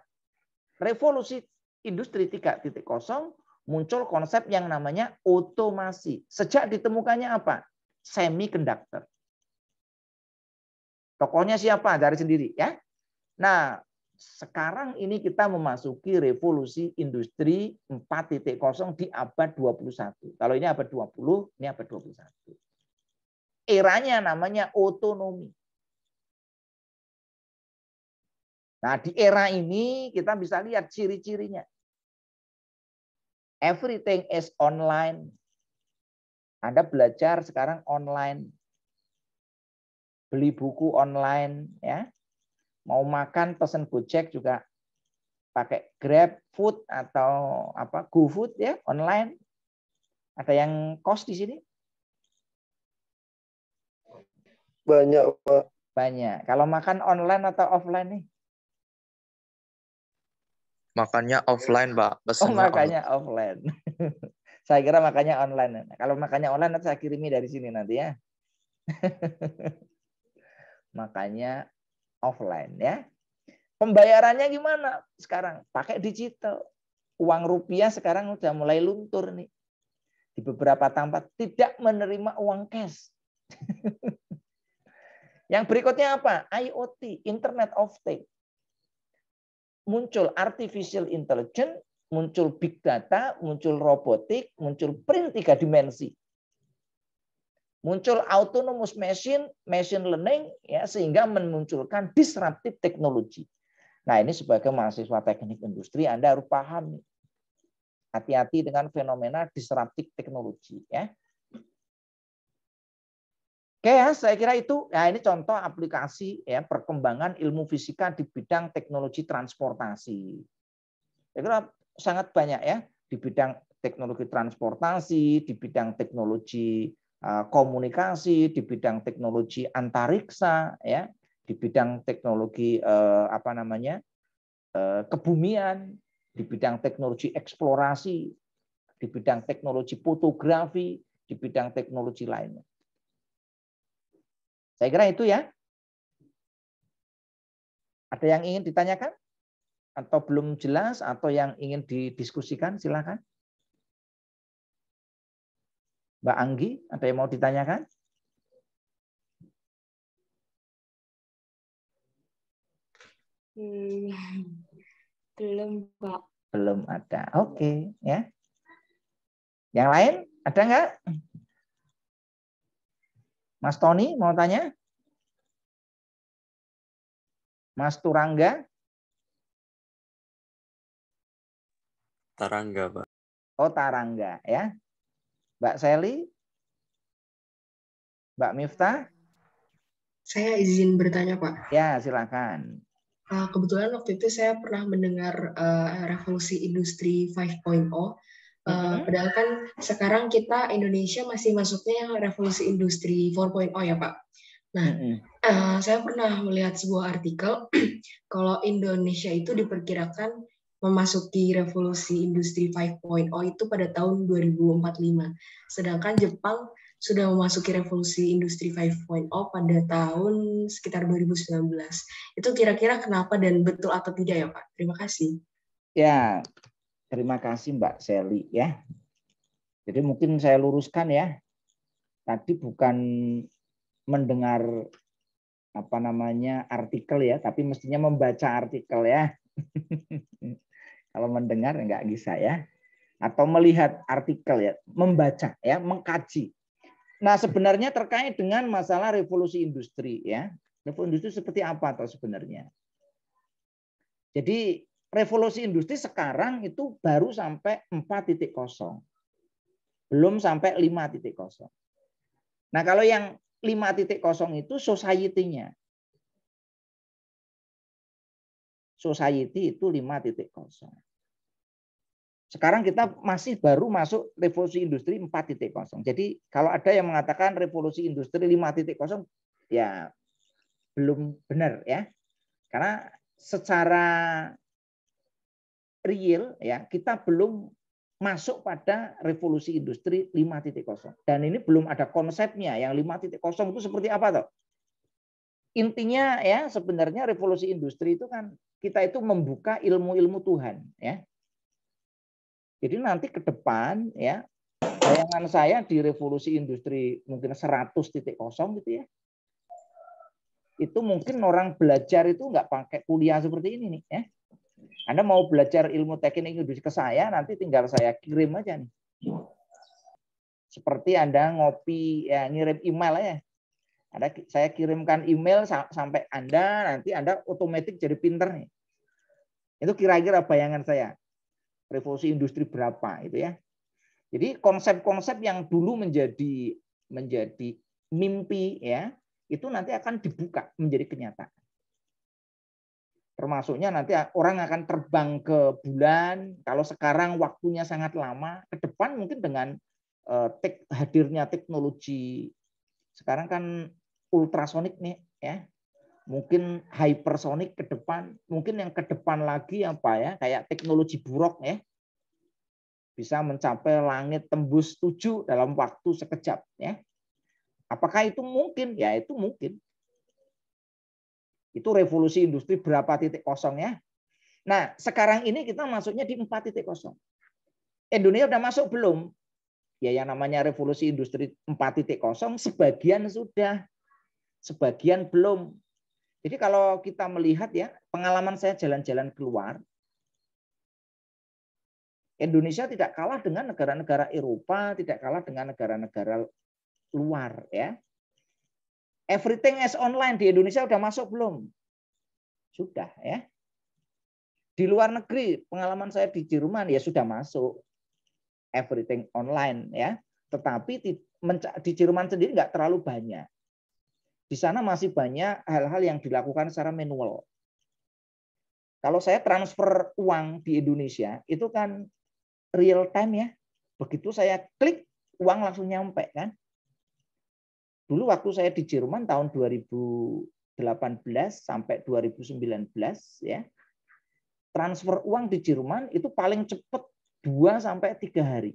Speaker 1: Revolusi industri 3.0 muncul konsep yang namanya otomasi. Sejak ditemukannya apa? Semiconductor. Tokohnya siapa? Dari sendiri ya. Nah, sekarang ini kita memasuki revolusi industri 4.0 di abad 21. Kalau ini abad 20, ini abad 21. Eranya namanya otonomi. Nah, di era ini kita bisa lihat ciri-cirinya. Everything is online. Anda belajar sekarang online. Beli buku online ya. Mau makan pesan Gojek juga pakai Grab Food atau apa GoFood ya, online. Ada yang kos di sini?
Speaker 10: Banyak, Pak.
Speaker 1: Banyak. Kalau makan online atau offline nih?
Speaker 13: Makannya offline, Pak.
Speaker 1: Oh, makanya offline. Saya kira makanya online. Kalau makanya online nanti saya kirimi dari sini nanti ya. Makanya offline ya. Pembayarannya gimana sekarang? Pakai digital. Uang rupiah sekarang udah mulai luntur nih. Di beberapa tempat tidak menerima uang cash. Yang berikutnya apa? IoT, Internet of Things. Muncul artificial intelligence, muncul big data, muncul robotik, muncul print 3 dimensi. Muncul autonomous machine, machine learning ya, sehingga memunculkan disruptive technology. Nah, ini sebagai mahasiswa teknik industri Anda harus paham nih. Hati-hati dengan fenomena disruptive technology ya. Oke ya, saya kira itu. Ya, ini contoh aplikasi ya perkembangan ilmu fisika di bidang teknologi transportasi. Saya kira sangat banyak ya di bidang teknologi transportasi, di bidang teknologi komunikasi, di bidang teknologi antariksa, ya, di bidang teknologi kebumian, di bidang teknologi eksplorasi, di bidang teknologi fotografi, di bidang teknologi lainnya. Saya kira itu ya. Ada yang ingin ditanyakan? Atau belum jelas? Atau yang ingin didiskusikan? Silakan. Mbak Anggi, ada yang mau ditanyakan?
Speaker 16: Belum, Pak.
Speaker 1: Belum ada. Oke, ya. Yang lain ada nggak? Mas Tony mau tanya? Mas Turangga?
Speaker 12: Tarangga, Pak.
Speaker 1: Oh, Tarangga, ya. Mbak Sally? Mbak Miftah?
Speaker 4: Saya izin bertanya, Pak.
Speaker 1: Ya, silakan.
Speaker 4: Kebetulan waktu itu saya pernah mendengar revolusi industri 5.0. Padahal kan sekarang kita Indonesia masih masuknya revolusi industri 4.0 ya Pak. Nah, saya pernah melihat sebuah artikel kalau Indonesia itu diperkirakan memasuki revolusi industri 5.0 itu pada tahun 2045. Sedangkan Jepang sudah memasuki revolusi industri 5.0 pada tahun sekitar 2019. Itu kira-kira kenapa dan betul atau tidak ya Pak? Terima kasih.
Speaker 1: Ya, terima kasih Mbak Sally ya. Jadi mungkin saya luruskan ya. Tadi bukan mendengar artikel ya, tapi mestinya membaca artikel ya. Kalau mendengar nggak bisa ya. Atau melihat artikel ya, membaca ya, mengkaji. Nah, sebenarnya terkait dengan masalah revolusi industri ya. Revolusi industri seperti apa atau sebenarnya? Jadi revolusi industri sekarang itu baru sampai 4.0. Belum sampai 5.0. Nah, kalau yang 5.0 itu society-nya. Society itu 5.0. Sekarang kita masih baru masuk revolusi industri 4.0. Jadi kalau ada yang mengatakan revolusi industri 5.0, ya belum benar ya. Karena secara real ya kita belum masuk pada revolusi industri 5.0. Dan ini belum ada konsepnya. Yang 5.0 itu seperti apa toh? Intinya ya sebenarnya revolusi industri itu kan kita itu membuka ilmu-ilmu Tuhan ya. Jadi nanti ke depan ya bayangan saya di revolusi industri mungkin 100.0 gitu ya. Itu mungkin orang belajar itu nggak pakai kuliah seperti ini nih ya. Anda mau belajar ilmu teknik industri ke saya, nanti tinggal saya kirim aja nih. Seperti Anda ngopi, ya ngirim email aja. Saya kirimkan email sampai Anda, nanti Anda otomatis jadi pinter nih. Itu kira-kira bayangan saya. Revolusi industri berapa itu ya. Jadi konsep-konsep yang dulu menjadi mimpi ya, itu nanti akan dibuka menjadi kenyataan. Termasuknya nanti orang akan terbang ke bulan. Kalau sekarang waktunya sangat lama, ke depan mungkin dengan hadirnya teknologi sekarang kan ultrasonik nih ya. Mungkin hypersonik ke depan, mungkin yang ke depan lagi apa ya, kayak teknologi buruk ya. Bisa mencapai langit tembus 7 dalam waktu sekejap ya. Apakah itu mungkin? Ya itu mungkin. Itu revolusi industri berapa titik kosong ya. Nah, sekarang ini kita masuknya di 4.0. Indonesia udah masuk belum? Ya yang namanya revolusi industri 4.0 sebagian sudah, sebagian belum. Jadi kalau kita melihat ya, pengalaman saya jalan-jalan keluar, Indonesia tidak kalah dengan negara-negara Eropa, tidak kalah dengan negara-negara luar ya. Everything is online di Indonesia udah masuk belum? Sudah ya. Di luar negeri, pengalaman saya di Jerman ya sudah masuk. Everything online ya. Tetapi di Jerman sendiri nggak terlalu banyak. Di sana masih banyak hal-hal yang dilakukan secara manual. Kalau saya transfer uang di Indonesia, itu kan real time ya. Begitu saya klik, uang langsung nyampe kan. Dulu waktu saya di Jerman tahun 2018 sampai 2019 ya. Transfer uang di Jerman itu paling cepat 2 sampai 3 hari.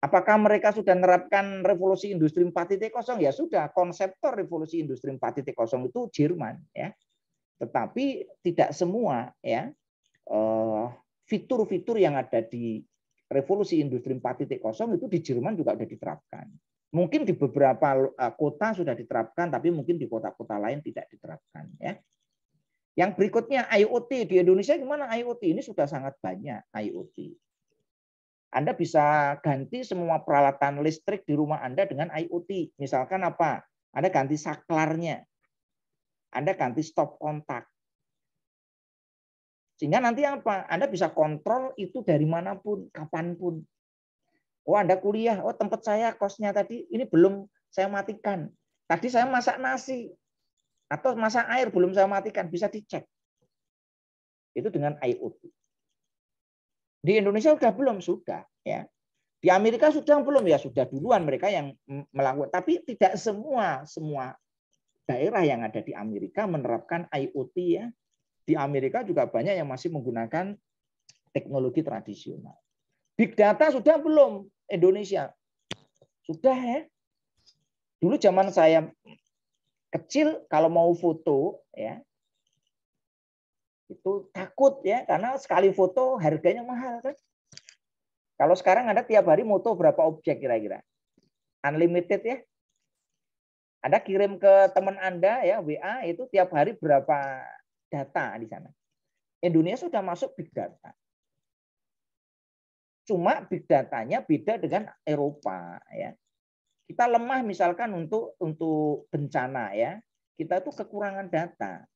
Speaker 1: Apakah mereka sudah menerapkan revolusi industri 4.0? Ya sudah, konseptor revolusi industri 4.0 itu Jerman ya. Tetapi tidak semua ya fitur-fitur yang ada di revolusi industri 4.0 itu di Jerman juga sudah diterapkan. Mungkin di beberapa kota sudah diterapkan, tapi mungkin di kota-kota lain tidak diterapkan. Ya. Yang berikutnya IoT di Indonesia gimana IoT? Ini sudah sangat banyak IoT. Anda bisa ganti semua peralatan listrik di rumah Anda dengan IoT. Misalkan apa? Anda ganti saklarnya. Anda ganti stop kontak. Sehingga nanti apa? Anda bisa kontrol itu dari manapun, kapanpun. Oh, Anda kuliah, oh tempat saya kosnya tadi ini belum saya matikan. Tadi saya masak nasi atau masak air belum saya matikan, bisa dicek. Itu dengan IoT. Di Indonesia sudah belum? Sudah. Ya. Di Amerika sudah belum? Ya sudah duluan mereka yang melakukan. Tapi tidak semua daerah yang ada di Amerika menerapkan IoT ya. Di Amerika juga banyak yang masih menggunakan teknologi tradisional. Big data sudah belum Indonesia? Sudah ya. Dulu zaman saya kecil kalau mau foto ya itu takut ya karena sekali foto harganya mahal kan. Kalau sekarang Anda tiap hari moto berapa objek kira-kira? Unlimited ya. Anda kirim ke teman Anda ya WA itu tiap hari berapa data di sana. Indonesia sudah masuk big data. Cuma big datanya beda dengan Eropa ya. Kita lemah misalkan untuk bencana ya. Kita itu kekurangan data.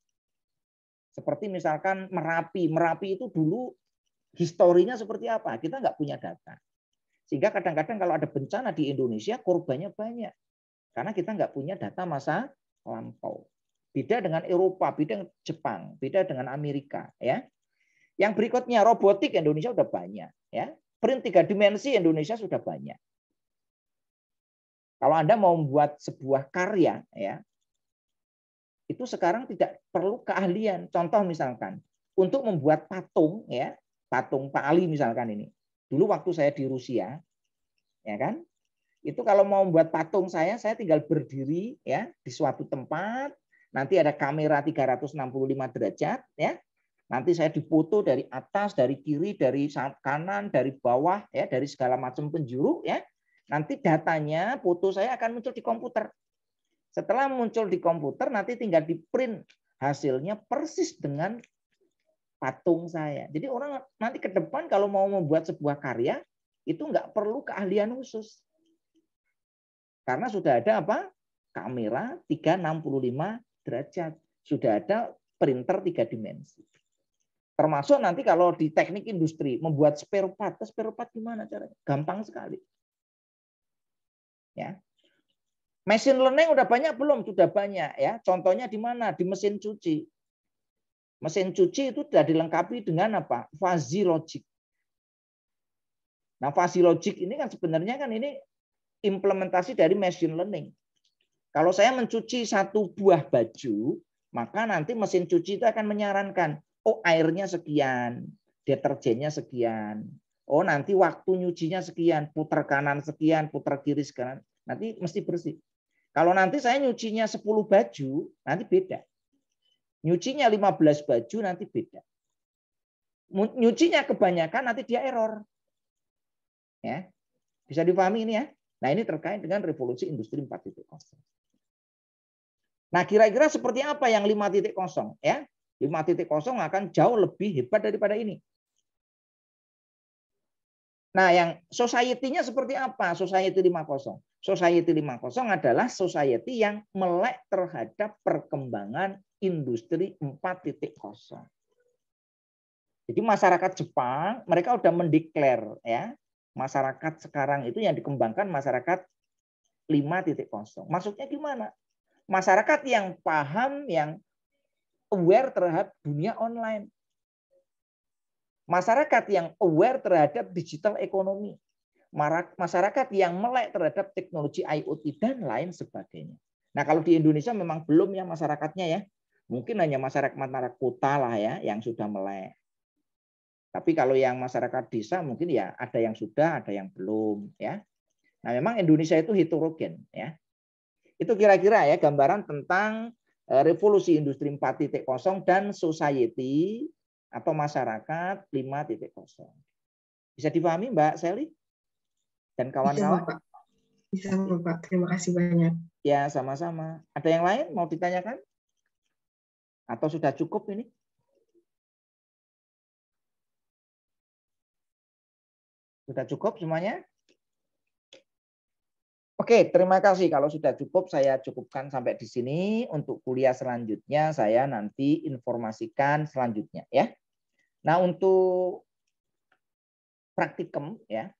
Speaker 1: Seperti misalkan Merapi. Merapi itu dulu historinya seperti apa? Kita nggak punya data. Sehingga kadang-kadang kalau ada bencana di Indonesia korbannya banyak. Karena kita nggak punya data masa lampau. Beda dengan Eropa, beda dengan Jepang, beda dengan Amerika. Ya. Yang berikutnya robotik Indonesia sudah banyak. Ya. Print 3 dimensi Indonesia sudah banyak. Kalau Anda mau membuat sebuah karya, ya, itu sekarang tidak perlu keahlian. Contoh misalkan, untuk membuat patung, ya, patung Pak Ali misalkan ini. Dulu waktu saya di Rusia, ya kan, itu kalau mau membuat patung saya tinggal berdiri, ya, di suatu tempat. Nanti ada kamera 365 derajat, ya. Nanti saya dipoto dari atas, dari kiri, dari kanan, dari bawah, ya, dari segala macam penjuru, ya. Nanti datanya, foto saya akan muncul di komputer. Setelah muncul di komputer, nanti tinggal di print hasilnya persis dengan patung saya. Jadi orang nanti ke depan kalau mau membuat sebuah karya, itu nggak perlu keahlian khusus. Karena sudah ada apa? Kamera 365 derajat. Sudah ada printer 3 dimensi. Termasuk nanti kalau di teknik industri, membuat spare part gimana caranya? Gampang sekali. Ya. Machine learning udah banyak belum? Sudah banyak ya. Contohnya di mana? Di mesin cuci. Mesin cuci itu sudah dilengkapi dengan apa? Fuzzy logic. Nah, fuzzy logic ini kan sebenarnya kan ini implementasi dari machine learning. Kalau saya mencuci satu buah baju, maka nanti mesin cuci itu akan menyarankan, oh airnya sekian, deterjennya sekian. Oh nanti waktu nyucinya sekian, putar kanan sekian, putar kiri sekian, nanti mesti bersih. Kalau nanti saya nyucinya 10 baju, nanti beda. Nyucinya 15 baju, nanti beda. Nyucinya kebanyakan, nanti dia error. Ya, bisa dipahami ini ya. Nah ini terkait dengan revolusi industri 4.0. Nah kira-kira seperti apa yang 5.0 ya? 5.0 akan jauh lebih hebat daripada ini. Nah, yang society-nya seperti apa? Society 5.0. Society 5.0 adalah society yang melek terhadap perkembangan industri 4.0. Jadi masyarakat Jepang, mereka sudah mendeklar ya, masyarakat sekarang itu yang dikembangkan masyarakat 5.0. Maksudnya gimana? Masyarakat yang paham, yang aware terhadap dunia online. Masyarakat yang aware terhadap digital ekonomi. Masyarakat yang melek terhadap teknologi IoT dan lain sebagainya. Nah kalau di Indonesia memang belum ya masyarakatnya ya. Mungkin hanya masyarakat kota lah ya yang sudah melek. Tapi kalau yang masyarakat desa mungkin ya ada yang sudah, ada yang belum ya. Nah memang Indonesia itu heterogen ya. Itu kira-kira ya gambaran tentang revolusi industri 4.0 dan society atau masyarakat 5.0. Bisa dipahami Mbak Sally dan kawan-kawan?
Speaker 4: Bisa Bapak, terima kasih banyak.
Speaker 1: Ya sama-sama. Ada yang lain mau ditanyakan? Atau sudah cukup ini? Sudah cukup semuanya? Oke, terima kasih. Kalau sudah cukup, saya cukupkan sampai di sini. Untuk kuliah selanjutnya, saya nanti informasikan selanjutnya ya. Nah, untuk praktikum ya,